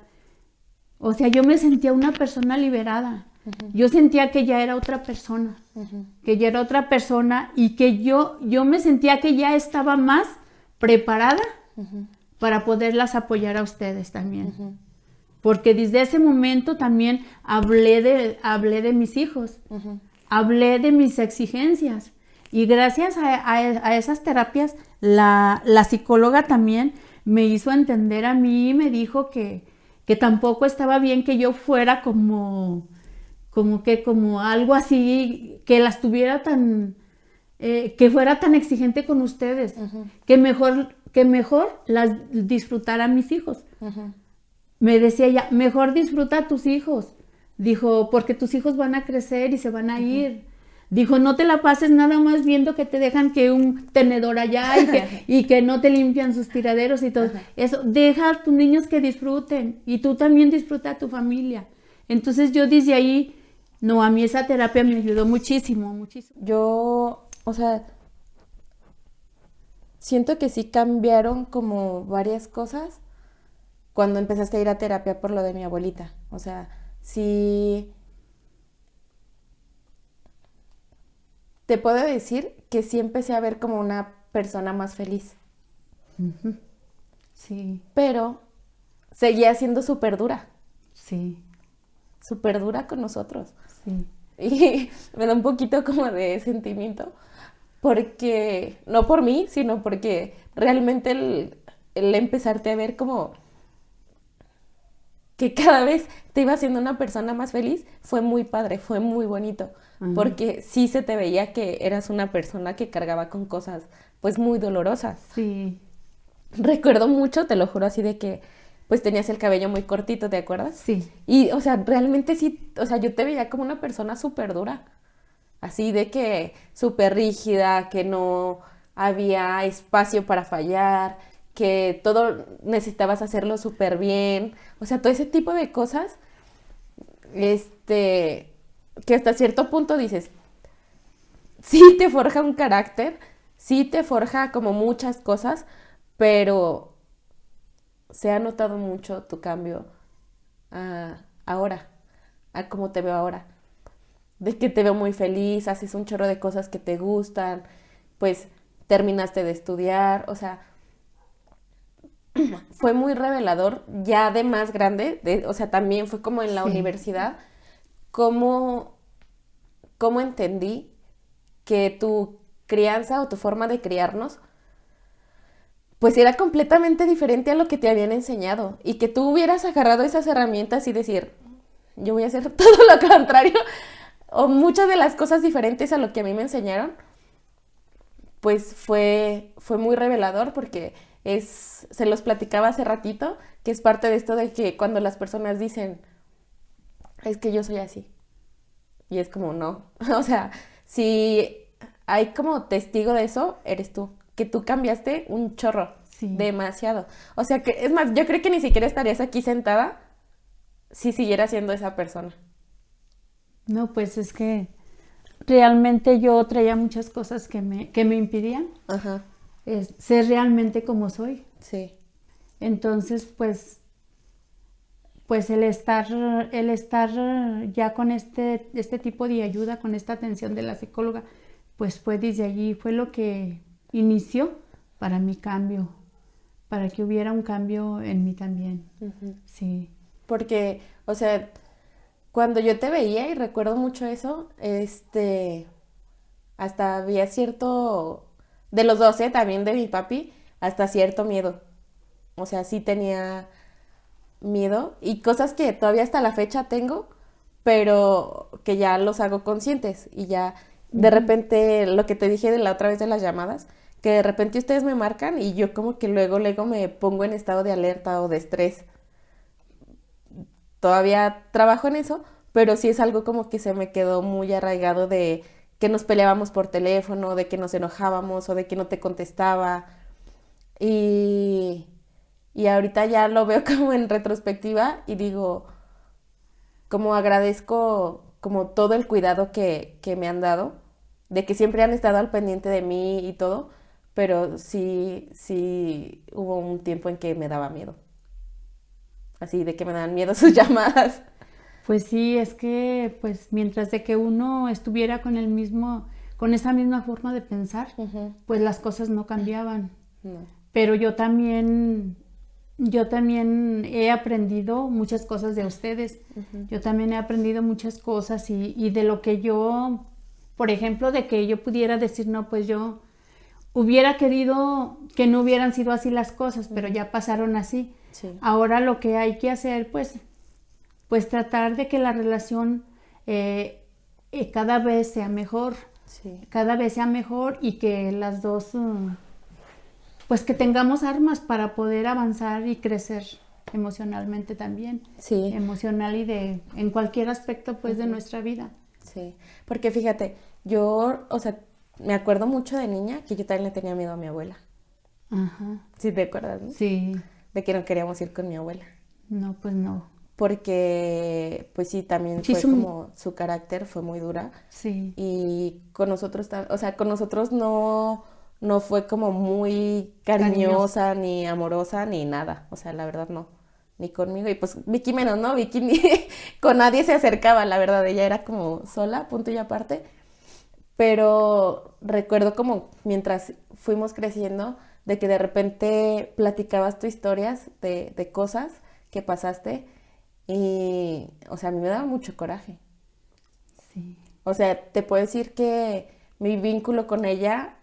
O sea, yo me sentía una persona liberada. Yo sentía que ya era otra persona, que ya era otra persona y que yo me sentía que ya estaba más preparada para poderlas apoyar a ustedes también. Porque desde ese momento también hablé de mis hijos, hablé de mis exigencias y gracias a esas terapias la psicóloga también me hizo entender a mí y me dijo que tampoco estaba bien que yo fuera como algo así, que las tuviera tan, que fuera tan exigente con ustedes, que mejor las disfrutaran mis hijos. Me decía ella, mejor disfruta a tus hijos. Dijo, porque tus hijos van a crecer y se van a ir. Dijo, no te la pases nada más viendo que te dejan que un tenedor allá y que no te limpian sus tiraderos y todo. Eso, deja a tus niños que disfruten y tú también disfruta a tu familia. Entonces yo desde ahí, no, a mí esa terapia me ayudó muchísimo, muchísimo. Yo, o sea, siento que sí cambiaron como varias cosas cuando empezaste a ir a terapia por lo de mi abuelita. O sea, sí, te puedo decir que sí empecé a ver como una persona más feliz. Sí. Pero seguía siendo súper dura. Sí. Súper dura con nosotros. Sí. Y me da un poquito como de sentimiento. Porque, no por mí, sino porque realmente el empezarte a ver como que cada vez te iba haciendo una persona más feliz, fue muy padre, fue muy bonito, porque sí se te veía que eras una persona que cargaba con cosas pues muy dolorosas. Sí. Recuerdo mucho, te lo juro, así de que pues tenías el cabello muy cortito, ¿te acuerdas? Sí. Y, o sea, realmente sí, o sea, yo te veía como una persona súper dura, así de que súper rígida, que no había espacio para fallar, que todo necesitabas hacerlo súper bien, o sea, todo ese tipo de cosas, que hasta cierto punto dices, sí te forja un carácter, sí te forja como muchas cosas, pero se ha notado mucho tu cambio ahora, a cómo te veo ahora, de que te veo muy feliz, haces un chorro de cosas que te gustan, pues terminaste de estudiar, o sea, fue muy revelador, ya de más grande, o sea, también fue como en la universidad, cómo entendí que tu crianza o tu forma de criarnos, pues era completamente diferente a lo que te habían enseñado, y que tú hubieras agarrado esas herramientas y decir, yo voy a hacer todo lo contrario, o muchas de las cosas diferentes a lo que a mí me enseñaron, pues fue muy revelador, porque se los platicaba hace ratito, que es parte de esto de que cuando las personas dicen, es que yo soy así. Y es como, no. O sea, si hay como testigo de eso, eres tú. Que tú cambiaste un chorro. Sí. Demasiado. O sea, que es más, yo creo que ni siquiera estarías aquí sentada si siguiera siendo esa persona. No, pues es que realmente yo traía muchas cosas que me impidían Ajá, ser realmente como soy. sí. Entonces, pues el estar ya con este tipo de ayuda, con esta atención de la psicóloga, pues fue desde allí, fue lo que inició para mi cambio, para que hubiera un cambio en mí también. Ujú. Sí. Porque, o sea, cuando yo te veía, y recuerdo mucho eso, hasta había cierto, de los dos, también de mi papi, hasta cierto miedo. O sea, sí tenía miedo y cosas que todavía hasta la fecha tengo, pero que ya los hago conscientes y ya de repente lo que te dije de la otra vez de las llamadas, que de repente ustedes me marcan y yo como que luego me pongo en estado de alerta o de estrés. Todavía trabajo en eso, pero sí es algo como que se me quedó muy arraigado de que nos peleábamos por teléfono, de que nos enojábamos o de que no te contestaba. Y, y ahorita ya lo veo como en retrospectiva y digo, como agradezco como todo el cuidado que me han dado, de que siempre han estado al pendiente de mí y todo, pero sí hubo un tiempo en que me daba miedo. Así de que me daban miedo sus llamadas. Pues sí, es que pues mientras de que uno estuviera con esa misma forma de pensar, Ujú. pues las cosas no cambiaban. No. Pero yo también he aprendido muchas cosas de ustedes. Yo también he aprendido muchas cosas y de lo que yo, por ejemplo, de que yo pudiera decir, no, pues yo hubiera querido que no hubieran sido así las cosas, pero ya pasaron así. Sí. Ahora lo que hay que hacer, pues tratar de que la relación cada vez sea mejor, Sí. cada vez sea mejor y que las dos, pues que tengamos armas para poder avanzar y crecer emocionalmente también, Sí. emocional y en cualquier aspecto pues de nuestra vida. Sí, porque fíjate, yo, o sea, me acuerdo mucho de niña que yo también le tenía miedo a mi abuela. Ajá, ¿Sí te acuerdas, no? sí, De que no queríamos ir con mi abuela. no, pues no, Porque, pues sí, también sí, fue como su carácter fue muy dura. sí, Y con nosotros, o sea, con nosotros no fue como muy cariñoso. cariñosa, ni amorosa, ni nada. O sea, la verdad no. Ni conmigo. Y pues Vicky menos, ¿no? Vicky ni con nadie se acercaba, la verdad. Ella era como sola, punto y aparte. Pero recuerdo como mientras fuimos creciendo, de que de repente platicabas tus historias de cosas que pasaste. Y, o sea, a mí me daba mucho coraje. Sí. O sea, te puedo decir que mi vínculo con ella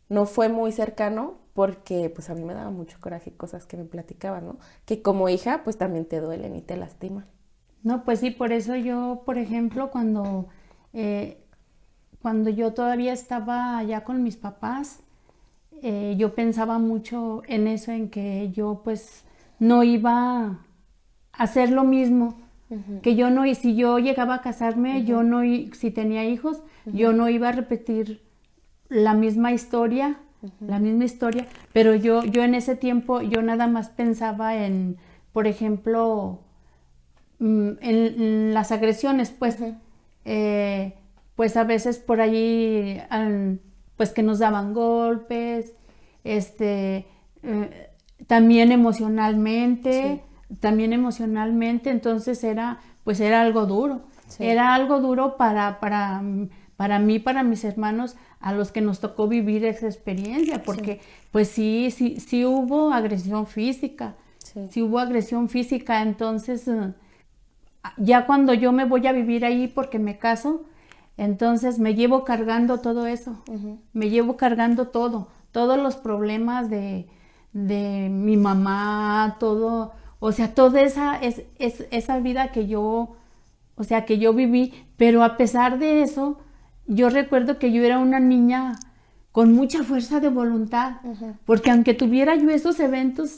no fue muy cercano porque pues a mí me daba mucho coraje cosas que me platicaban, ¿no? Que como hija pues también te duelen y te lastiman. No, pues sí, por eso yo, por ejemplo, cuando yo todavía estaba allá con mis papás, yo pensaba mucho en eso, en que yo pues no iba a hacer lo mismo, que yo no, y si yo llegaba a casarme, yo no, si tenía hijos, yo no iba a repetir la misma historia, pero yo en ese tiempo, yo nada más pensaba en, por ejemplo, en las agresiones, pues, pues a veces por allí, pues que nos daban golpes, este, eh, también emocionalmente, Sí. Entonces pues era algo duro, Sí. era algo duro para mí, para mis hermanos, a los que nos tocó vivir esa experiencia, porque pues sí hubo agresión física, sí hubo agresión física, entonces ya cuando yo me voy a vivir ahí porque me caso, entonces me llevo cargando todo eso, me llevo cargando todos los problemas de mi mamá, todo, o sea, toda esa vida que yo, o sea, que yo viví, pero a pesar de eso, yo recuerdo que yo era una niña con mucha fuerza de voluntad, porque aunque tuviera yo esos eventos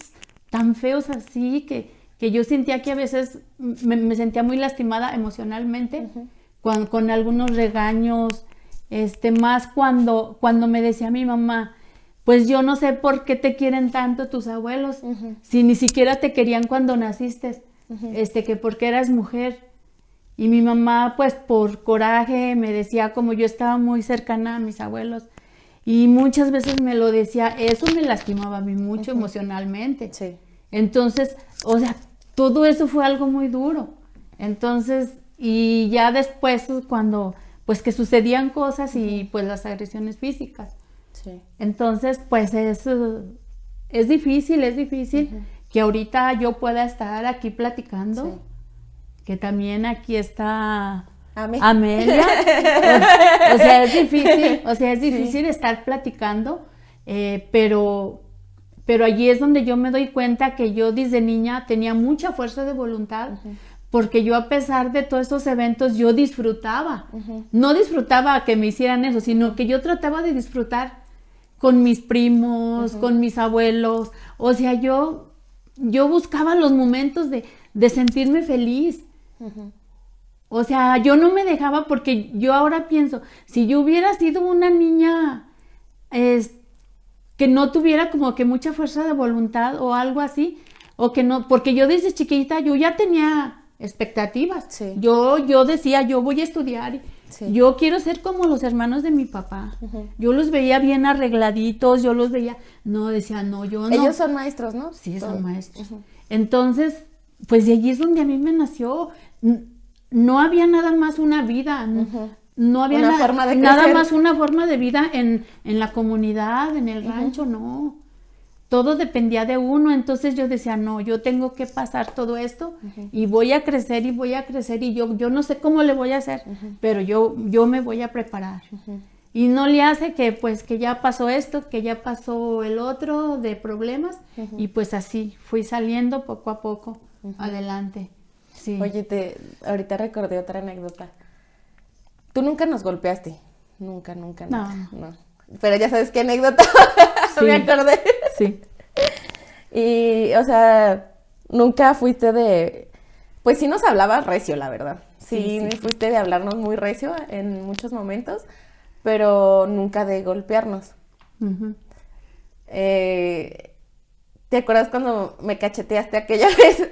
tan feos así, que yo sentía que a veces me sentía muy lastimada emocionalmente, con algunos regaños, más cuando me decía mi mamá, pues yo no sé por qué te quieren tanto tus abuelos, si ni siquiera te querían cuando naciste, que porque eras mujer. Y mi mamá, pues por coraje, me decía, como yo estaba muy cercana a mis abuelos, y muchas veces me lo decía, eso me lastimaba a mí mucho emocionalmente. Sí. Entonces, o sea, todo eso fue algo muy duro. Entonces, y ya después cuando, pues que sucedían cosas y pues las agresiones físicas. Sí. Entonces, pues es difícil que ahorita yo pueda estar aquí platicando, que también aquí está Amelia. O sea, es difícil estar platicando, pero allí es donde yo me doy cuenta que yo desde niña tenía mucha fuerza de voluntad, porque yo a pesar de todos estos eventos yo disfrutaba. No disfrutaba que me hicieran eso, sino que yo trataba de disfrutar con mis primos, con mis abuelos. O sea, yo buscaba los momentos de sentirme feliz. O sea, yo no me dejaba, porque yo ahora pienso, si yo hubiera sido una niña que no tuviera como que mucha fuerza de voluntad o algo así, o que no, porque yo desde chiquita yo ya tenía expectativas. Sí. Yo decía, yo voy a estudiar, yo quiero ser como los hermanos de mi papá. Yo los veía bien arregladitos, yo los veía, decía, no, yo no. Ellos son maestros, ¿no? Sí, son maestros. Entonces, pues de allí es donde a mí me nació. No había nada más una vida, no había nada más una forma de vida en la comunidad, en el rancho, no. Todo dependía de uno. Entonces yo decía, no, yo tengo que pasar todo esto y voy a crecer y yo no sé cómo le voy a hacer, pero yo me voy a preparar. Y no le hace que pues que ya pasó esto, que ya pasó el otro de problemas, y pues así fui saliendo poco a poco adelante. Sí. Oye, ahorita recordé otra anécdota. Tú nunca nos golpeaste. Nunca. No. Pero ya sabes qué anécdota. Sí. Me acordé. Sí. Y, o sea, nunca fuiste de... Pues sí nos hablabas recio, la verdad. Sí, fuiste de hablarnos muy recio en muchos momentos, pero nunca de golpearnos. ¿Te acuerdas cuando me cacheteaste aquella vez?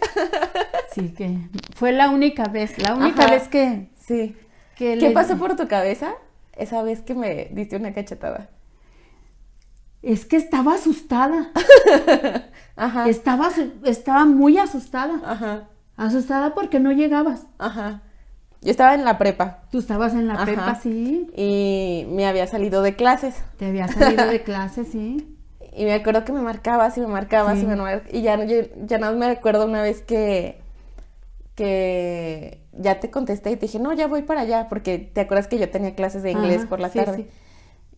Sí, que fue la única vez vez que... Sí. ¿Qué pasó por tu cabeza esa vez que me diste una cachetada? Es que estaba asustada. Ajá. Estaba muy asustada. Ajá. Asustada porque no llegabas. Ajá. Yo estaba en la prepa. Tú estabas en la prepa, sí. Y me había salido de clases. Te había salido de clases, sí. Y me acuerdo que me marcabas y y ya no me acuerdo una vez que ya te contesté y te dije, no, ya voy para allá, porque te acuerdas que yo tenía clases de inglés por la tarde. Sí.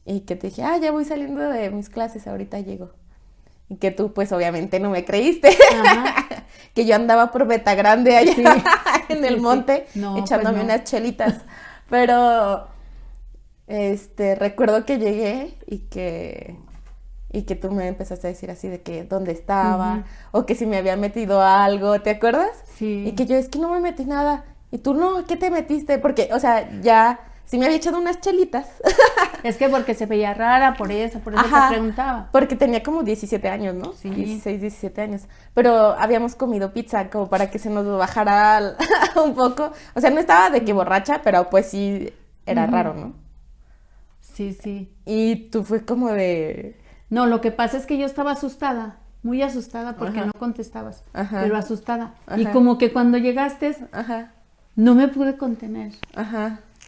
Y que te dije, ya voy saliendo de mis clases, ahorita llego. Y que tú, pues, obviamente no me creíste. Que yo andaba por Beta Grande allá en el monte, no, echándome pues no. Unas chelitas. Pero, recuerdo que llegué y que tú me empezaste a decir así de que dónde estaba, o que si me había metido algo, ¿te acuerdas? Sí. Y que yo, es que no me metí nada. Y tú, no, ¿qué te metiste? Porque, o sea, ya... Sí me había echado unas chelitas. Es que porque se veía rara, por eso te preguntaba. Porque tenía como 17 años, ¿no? Sí. 16, 17 años. Pero habíamos comido pizza como para que se nos bajara un poco. O sea, no estaba de que borracha, pero pues sí era raro, ¿no? Sí, sí. Y tú fue como de... No, lo que pasa es que yo estaba asustada, muy asustada porque no contestabas, pero asustada. Y como que cuando llegaste, no me pude contener.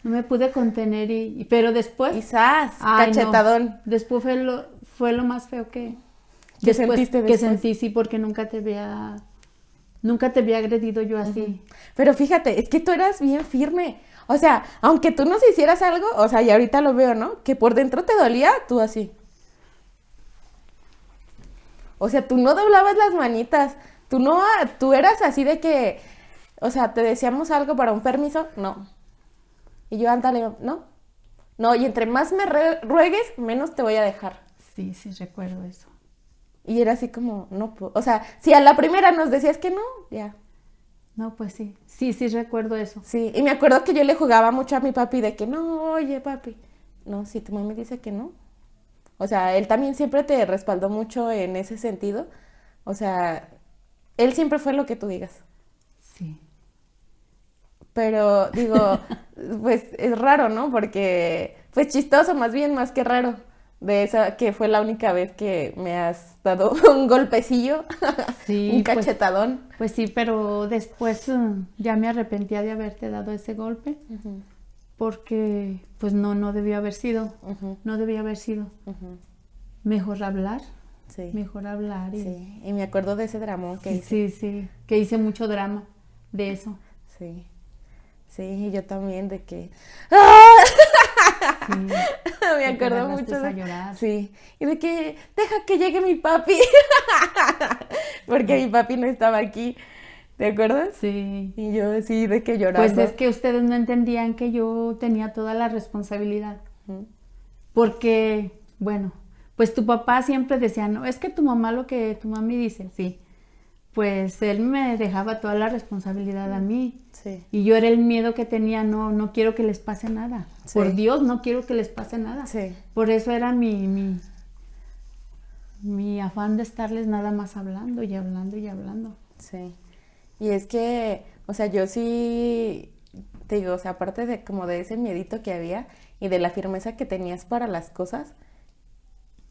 No me pude contener, pero después... Quizás, cachetadón. No. Después fue lo más feo que sentiste después. Que sentí, sí, porque nunca te había agredido yo así. Pero fíjate, es que tú eras bien firme. O sea, aunque tú nos hicieras algo, o sea, y ahorita lo veo, ¿no? Que por dentro te dolía, tú así. O sea, tú no doblabas las manitas. Tú eras así de que... O sea, te decíamos algo para un permiso, no. Y yo, ándale, ¿no? No, y entre más me ruegues, menos te voy a dejar. Sí, sí, recuerdo eso. Y era así como, no, o sea, si a la primera nos decías que no, ya. No, pues sí, sí, sí recuerdo eso. Sí, y me acuerdo que yo le jugaba mucho a mi papi de que no, oye, papi, no, si tu mamá dice que no. O sea, él también siempre te respaldó mucho en ese sentido. O sea, él siempre fue lo que tú digas. Sí. Pero digo, pues es raro, ¿no? Porque, pues chistoso más bien, más que raro. De esa que fue la única vez que me has dado un golpecillo, un Sí, cachetadón. pues sí, pero después ya me arrepentía de haberte dado ese golpe Ujú, porque pues no, no debió haber sido, ujú, no debió haber sido. ujú. Mejor hablar, Sí, mejor hablar y sí. Y me acuerdo de ese dramón que sí, hice. sí, sí, que hice mucho drama de eso. Sí, sí, y yo también de que... ¡Ah! Sí, Me que te acuerdo agarraste mucho a de... llorar. Sí, y de que deja que llegue mi papi, porque mi papi no estaba aquí, ¿te acuerdas? Sí, Y yo sí, de que pues es llorando. que ustedes no entendían que yo tenía toda la responsabilidad. Ujú, Porque, bueno, pues tu papá siempre decía, no, es que tu mamá lo que tu mami dice, sí. Pues él me dejaba toda la responsabilidad a mí. sí, Y yo era el miedo que tenía, no, no quiero que les pase nada. Sí. Por Dios, no quiero que les pase nada. sí, Por eso era mi afán de estarles nada más hablando y hablando y hablando. sí. Y es que, o sea, yo sí, te digo, o sea, aparte de como de ese miedito que había y de la firmeza que tenías para las cosas,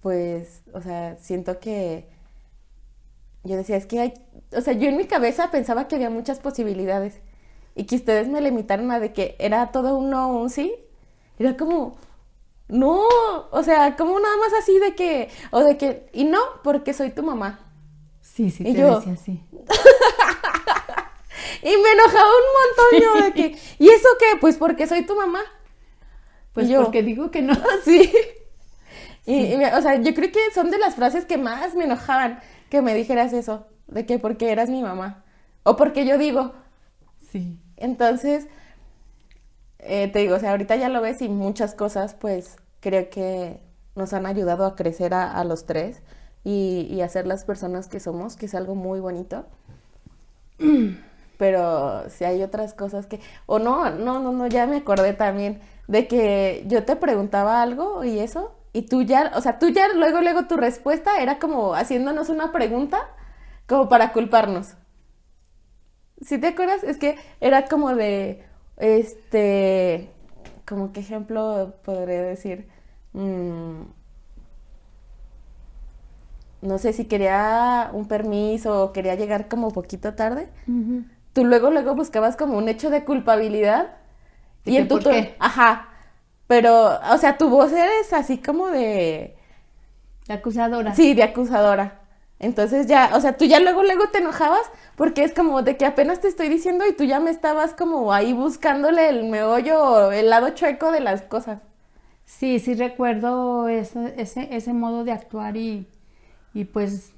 pues, o sea, siento que yo decía, es que hay, o sea, yo en mi cabeza pensaba que había muchas posibilidades y que ustedes me limitaron a de que era todo un no o un sí. Era como, no, o sea, como nada más así de que, o de que, y no, porque soy tu mamá. Sí, sí, Y te yo, decía así. y me enojaba un montón yo de que, ¿y eso qué? Pues porque soy tu mamá. Pues Y yo, porque digo que no. sí. Sí, O sea, yo creo que son de las frases que más me enojaban que me dijeras eso, de que porque eras mi mamá. O porque yo digo. sí. Entonces, te digo, o sea, ahorita ya lo ves y muchas cosas, pues creo que nos han ayudado a crecer a los tres y a ser las personas que somos, que es algo muy bonito. Pero si hay otras cosas que... O no, ya me acordé también de que yo te preguntaba algo y eso, y tú ya, o sea, tú ya luego tu respuesta era como haciéndonos una pregunta como para culparnos. ¿Sí te acuerdas? Es que era como de, como qué ejemplo podría decir. No sé si quería un permiso o quería llegar como poquito tarde. Ujú. Tú luego buscabas como un hecho de culpabilidad. ¿De Y que en tu por qué? ajá. Pero, o sea, tu voz eres así como de, La acusadora. sí, de acusadora. Entonces ya, o sea, tú ya luego te enojabas porque es como de que apenas te estoy diciendo y tú ya me estabas como ahí buscándole el meollo o el lado chueco de las cosas. Sí, sí recuerdo ese modo de actuar y pues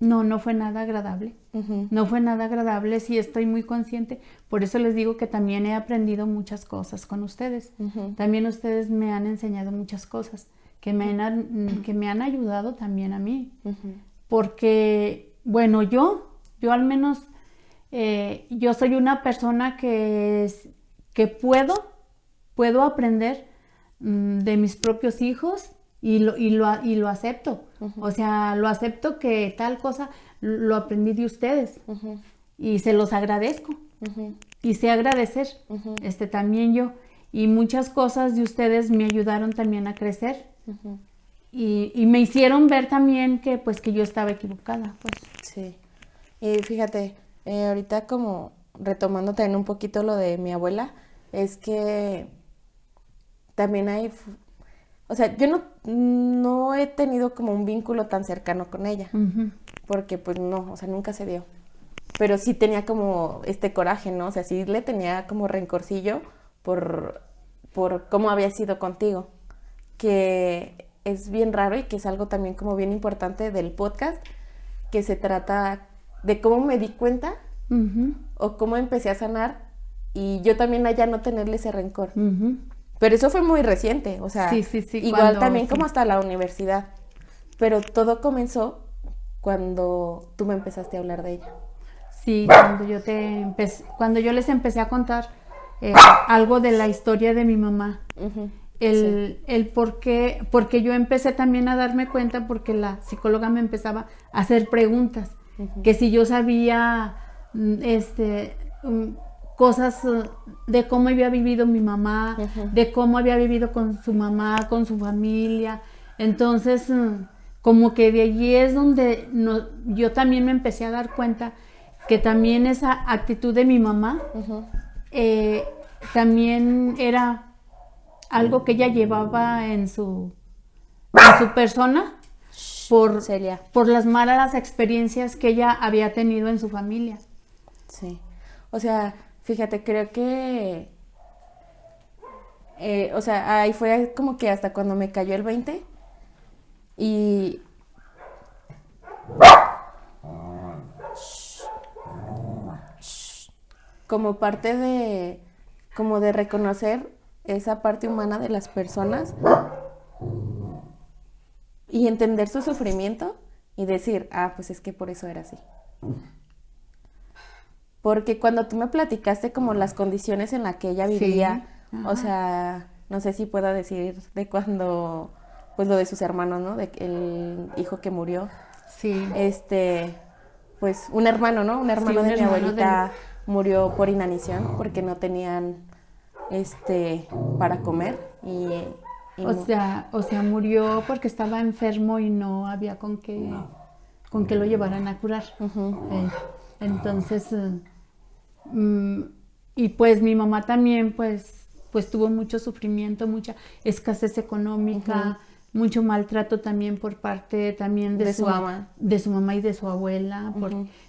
no, no fue nada agradable. Ujú, No fue nada agradable, sí estoy muy consciente. Por eso les digo que también he aprendido muchas cosas con ustedes. ujú, También ustedes me han enseñado muchas cosas que me han ayudado también a mí. ujú, Porque, bueno, yo al menos, yo soy una persona que puedo aprender de mis propios hijos y lo acepto. ujú, O sea, lo acepto que tal cosa lo aprendí de ustedes ujú, y se los agradezco ujú, y sé agradecer ujú, también yo. Y muchas cosas de ustedes me ayudaron también a crecer ujú. y me hicieron ver también que pues que yo estaba equivocada, pues. Sí. Y fíjate, ahorita como retomando también un poquito lo de mi abuela, es que también hay, o sea, yo no he tenido como un vínculo tan cercano con ella, Ujú. porque pues no, o sea, nunca se dio. Pero sí tenía como este coraje, ¿no? O sea, sí le tenía como rencorcillo por, por cómo había sido contigo, que es bien raro y que es algo también como bien importante del podcast, que se trata de cómo me di cuenta Ujú, o cómo empecé a sanar y yo también allá no tenerle ese rencor. ujú. Pero eso fue muy reciente, o sea, sí, igual también como hasta la universidad. Pero todo comenzó cuando tú me empezaste a hablar de ella. Sí, cuando yo les empecé a contar algo de la historia de mi mamá. Uh-huh. El por qué, porque yo empecé también a darme cuenta porque la psicóloga me empezaba a hacer preguntas, que si yo sabía cosas de cómo había vivido mi mamá, de cómo había vivido con su mamá, con su familia. Entonces, como que de allí es donde yo también me empecé a dar cuenta que también esa actitud de mi mamá también era algo que ella llevaba en su persona por las malas experiencias que ella había tenido en su familia. Sí, o sea, fíjate, creo que, o sea, ahí fue como que hasta cuando me cayó el 20 y... como parte de, como de reconocer esa parte humana de las personas y entender su sufrimiento y decir, pues es que por eso era así. Porque cuando tú me platicaste como las condiciones en las que ella vivía, o sea, no sé si pueda decir de cuando, pues lo de sus hermanos, ¿no? De el hijo que murió. Sí. Pues un hermano, ¿no? Un hermano de mi abuelita murió por inanición porque no tenían para comer o sea, murió porque estaba enfermo y no había con qué lo llevaran a curar. Entonces, y pues mi mamá también pues tuvo mucho sufrimiento, mucha escasez económica, mucho maltrato también por parte también de su mamá y de su abuela.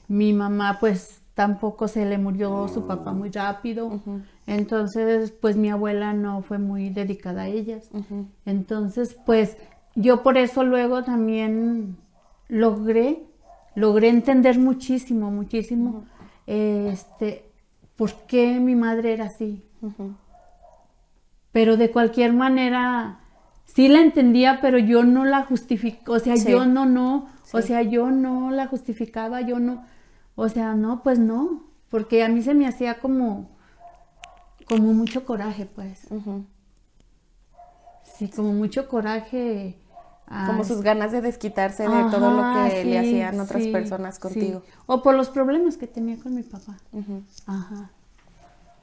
Mi mamá pues tampoco se le murió su papá muy rápido. Entonces pues mi abuela no fue muy dedicada a ellas. Entonces pues yo por eso luego también logré entender muchísimo por qué mi madre era así. Pero de cualquier manera sí la entendía, pero yo no la justifico, o sea, yo no, o sea, yo no la justificaba, yo no, o sea, no, pues no, porque a mí se me hacía como mucho coraje, pues. Sí, como mucho coraje. Como sus ganas de desquitarse de todo lo que le hacían otras personas contigo. Sí. O por los problemas que tenía con mi papá.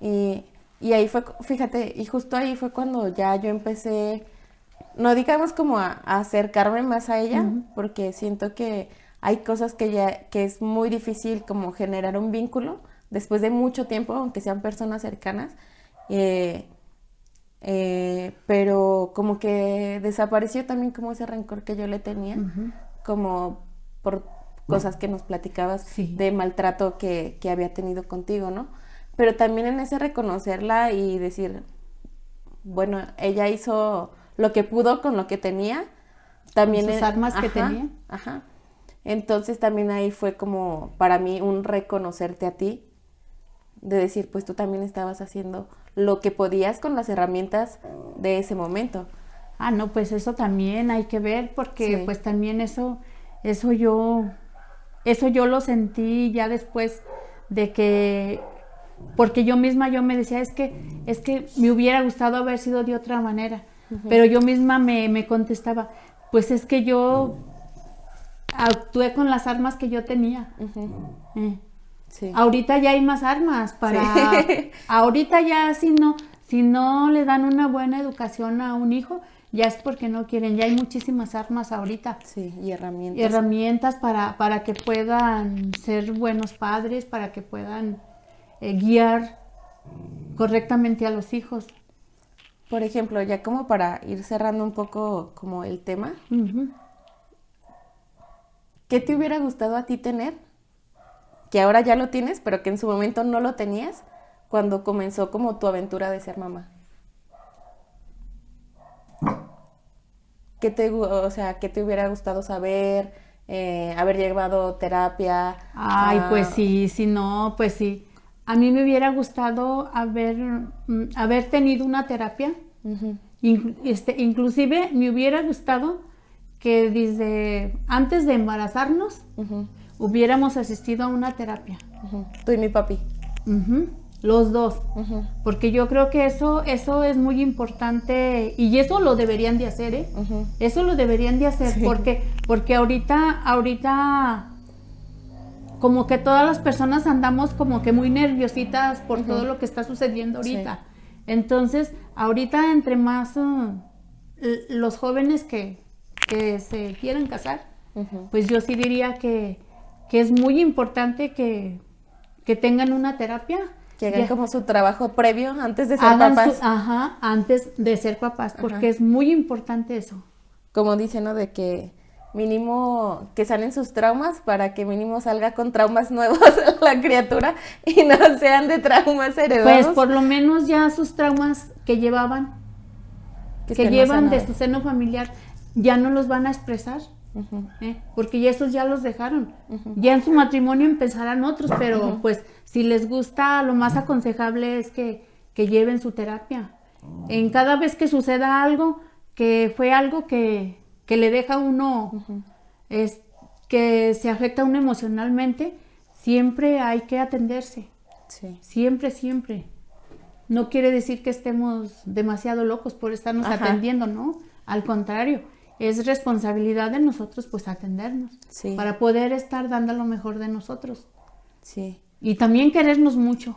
Y ahí fue, fíjate, y justo ahí fue cuando ya yo empecé, no digamos como a acercarme más a ella, porque siento que hay cosas que es muy difícil como generar un vínculo después de mucho tiempo, aunque sean personas cercanas. Pero como que desapareció también como ese rencor que yo le tenía, como por cosas que nos platicabas de maltrato que había tenido contigo, ¿no? Pero también en ese reconocerla y decir, bueno, ella hizo lo que pudo con lo que tenía, también sus armas que tenía. Entonces también ahí fue como para mí un reconocerte a ti, de decir, pues tú también estabas haciendo lo que podías con las herramientas de ese momento. No, pues eso también hay que ver, porque pues también eso yo lo sentí ya después de que, porque yo misma yo me decía, es que me hubiera gustado haber sido de otra manera, pero yo misma me contestaba, pues es que yo actué con las armas que yo tenía. Ahorita ya hay más armas ahorita ya si no le dan una buena educación a un hijo, ya es porque no quieren, ya hay muchísimas armas ahorita. Sí, y herramientas. Herramientas para que puedan ser buenos padres, para que puedan guiar correctamente a los hijos. Por ejemplo, ya como para ir cerrando un poco como el tema, ¿qué te hubiera gustado a ti tener? Que ahora ya lo tienes, pero que en su momento no lo tenías cuando comenzó como tu aventura de ser mamá. ¿Qué te hubiera gustado saber? Haber llevado terapia. Pues sí, no, pues sí. A mí me hubiera gustado haber tenido una terapia Ujú, Inclusive me hubiera gustado que desde antes de embarazarnos ujú, hubiéramos asistido a una terapia. ujú. Tú y mi papi. Ujú, los dos. Ujú, Porque yo creo que eso es muy importante y eso lo deberían de hacer, ¿eh? ujú. Eso lo deberían de hacer Sí. porque ahorita como que todas las personas andamos como que muy nerviositas por Ujú. todo lo que está sucediendo ahorita. Sí. Entonces, ahorita entre más los jóvenes que se quieran casar, Ujú. pues yo sí diría que es muy importante que tengan una terapia. Que hagan Ya, como su trabajo previo antes de ser hagan papás. ajá, antes de ser papás, porque Ajá. es muy importante eso. Como dicen, ¿no? De que mínimo que salen sus traumas para que mínimo salga con traumas nuevos la criatura y no sean de traumas heredados. Pues por lo menos ya sus traumas que llevaban, que estén más llevan de sanados. su seno familiar, ya no los van a expresar, Ujú, porque ya esos ya los dejaron. ujú. Ya en su matrimonio empezarán otros, pero Ujú. pues si les gusta, lo más aconsejable es que lleven su terapia. En cada vez que suceda algo, que fue algo que le deja a uno, Ujú. es, que se afecta a uno emocionalmente, siempre hay que atenderse. Sí. Siempre, siempre. No quiere decir que estemos demasiado locos por estarnos Ajá. atendiendo, ¿no? Al contrario, es responsabilidad de nosotros pues atendernos Sí. para poder estar dando lo mejor de nosotros. Sí. Y también querernos mucho.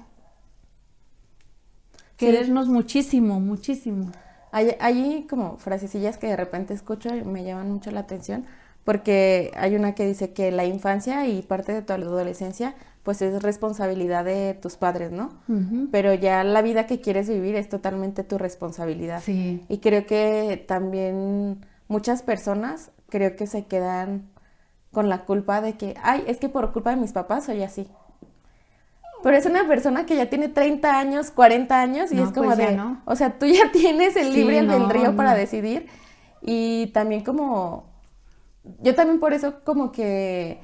Sí. Querernos muchísimo, muchísimo. Hay como frasecillas que de repente escucho y me llaman mucho la atención, porque hay una que dice que la infancia y parte de tu adolescencia pues es responsabilidad de tus padres, ¿no? Ujú. Pero ya la vida que quieres vivir es totalmente tu responsabilidad. Sí. Y creo que también muchas personas creo que se quedan con la culpa de que, ay, es que por culpa de mis papás soy así. Pero es una persona que ya tiene 30 años, 40 años y No, es como pues ya de, no. o sea, tú ya tienes el Sí, libre no, albedrío para no. decidir. Y también como, yo también por eso como que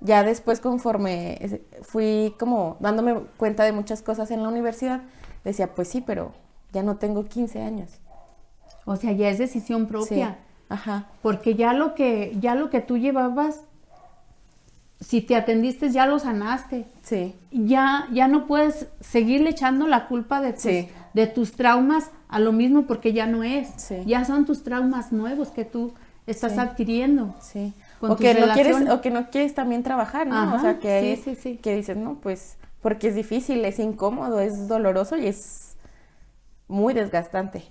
ya después conforme fui como dándome cuenta de muchas cosas en la universidad, decía, pues sí, pero ya no tengo 15 años. O sea, ya es decisión Sí, propia. ajá, Porque ya lo que tú llevabas, si te atendiste, ya lo sanaste. sí, Ya no puedes seguirle echando la culpa Sí. de tus traumas a lo mismo porque ya no es. Sí. Ya son tus traumas nuevos que tú estás Sí. adquiriendo. sí. Con O tus que no quieres, relaciones. o que no quieres también trabajar, ¿no? Ajá, O sea, que, sí, sí, sí. que dices, no, pues, porque es difícil, es incómodo, es doloroso y es muy desgastante,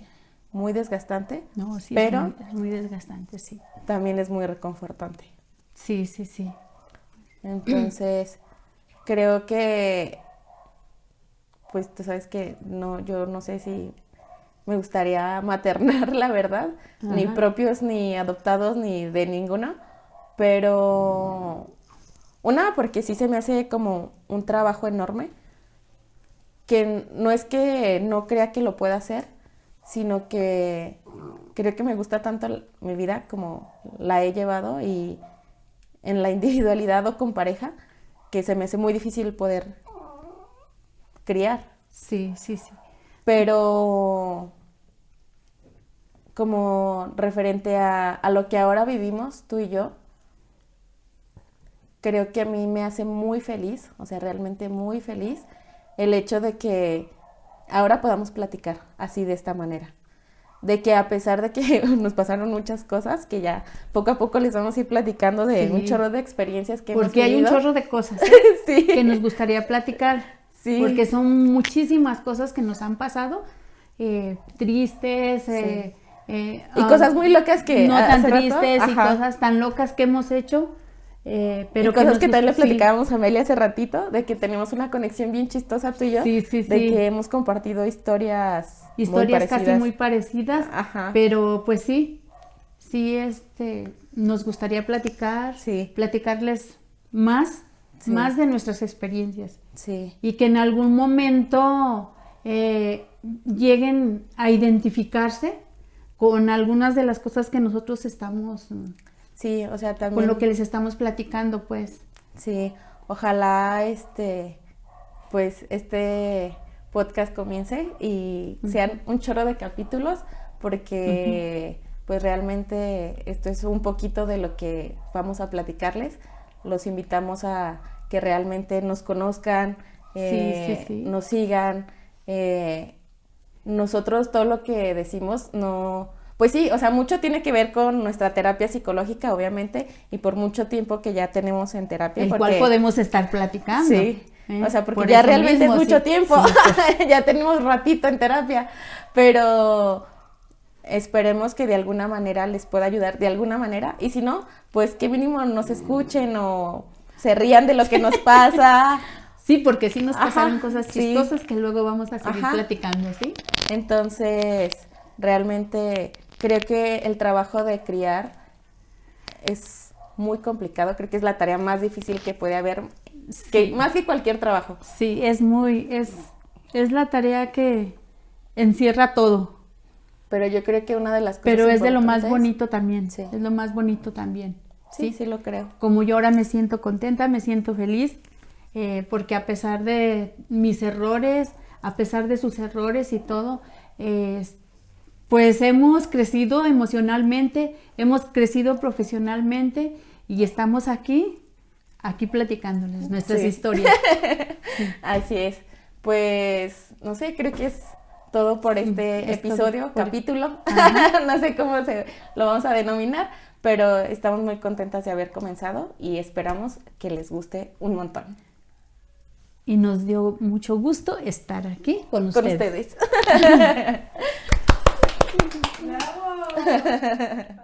muy desgastante, No, sí, pero es muy desgastante, sí. también es muy reconfortante. Sí, sí, sí. Entonces, creo que, pues, tú sabes que no, yo no sé si me gustaría maternar, la verdad, ni Ajá. propios, ni adoptados, ni de ninguno, pero una, porque sí se me hace como un trabajo enorme, que no es que no crea que lo pueda hacer, sino que creo que me gusta tanto mi vida como la he llevado y en la individualidad o con pareja, que se me hace muy difícil poder criar. Sí, sí, sí. Pero como referente a lo que ahora vivimos, tú y yo, creo que a mí me hace muy feliz, o sea, realmente muy feliz, el hecho de que ahora podamos platicar así de esta manera. De que a pesar de que nos pasaron muchas cosas, que ya poco a poco les vamos a ir platicando de Sí. un chorro de experiencias que hemos Porque hay un vivido. chorro de cosas Sí. que nos gustaría platicar. Sí. Porque son muchísimas cosas que nos han pasado, tristes, Sí. Y cosas muy locas que no tan hace rato, tristes y ajá. cosas tan locas que hemos hecho, pero Y cosas nos que también le gusta- sí. platicábamos a Amelia hace ratito, de que tenemos una conexión bien chistosa tú y yo, Sí, sí, de sí. que hemos compartido historias Historias muy casi parecidas. muy parecidas, Ajá. pero pues sí, nos gustaría Sí. platicarles más, Sí. más de nuestras experiencias Sí, y que en algún momento lleguen a identificarse con algunas de las cosas que nosotros estamos, sí, o sea, también. con lo que les estamos platicando, pues. Sí, ojalá, podcast comience y sean un chorro de capítulos, porque pues realmente esto es un poquito de lo que vamos a platicarles. Los invitamos a que realmente nos conozcan, nos sigan. Nosotros todo lo que decimos no... Pues sí, o sea, mucho tiene que ver con nuestra terapia psicológica, obviamente, y por mucho tiempo que ya tenemos en terapia. El cual podemos estar platicando. Sí, o sea, porque ya realmente es mucho tiempo, ya tenemos ratito en terapia, pero esperemos que de alguna manera les pueda ayudar, de alguna manera, y si no, pues que mínimo nos escuchen o se rían de lo que nos pasa. Sí, porque sí nos pasaron cosas chistosas que luego vamos a seguir platicando, ¿sí? Entonces, realmente creo que el trabajo de criar es muy complicado, creo que es la tarea más difícil que puede haber, más que cualquier trabajo. Sí, es la tarea que encierra todo. Pero yo creo que una de las cosas Pero es de lo más bonito también, sí. Es lo más bonito también. Sí, lo creo. Como yo ahora me siento contenta, me siento feliz, porque a pesar de mis errores, a pesar de sus errores y todo, pues hemos crecido emocionalmente, hemos crecido profesionalmente y estamos aquí platicándoles nuestras historias. Sí. Así es. Pues, no sé, creo que es todo por este episodio, capítulo. No sé cómo lo vamos a denominar, pero estamos muy contentas de haber comenzado y esperamos que les guste un montón. Y nos dio mucho gusto estar aquí con ustedes. ¡Bravo!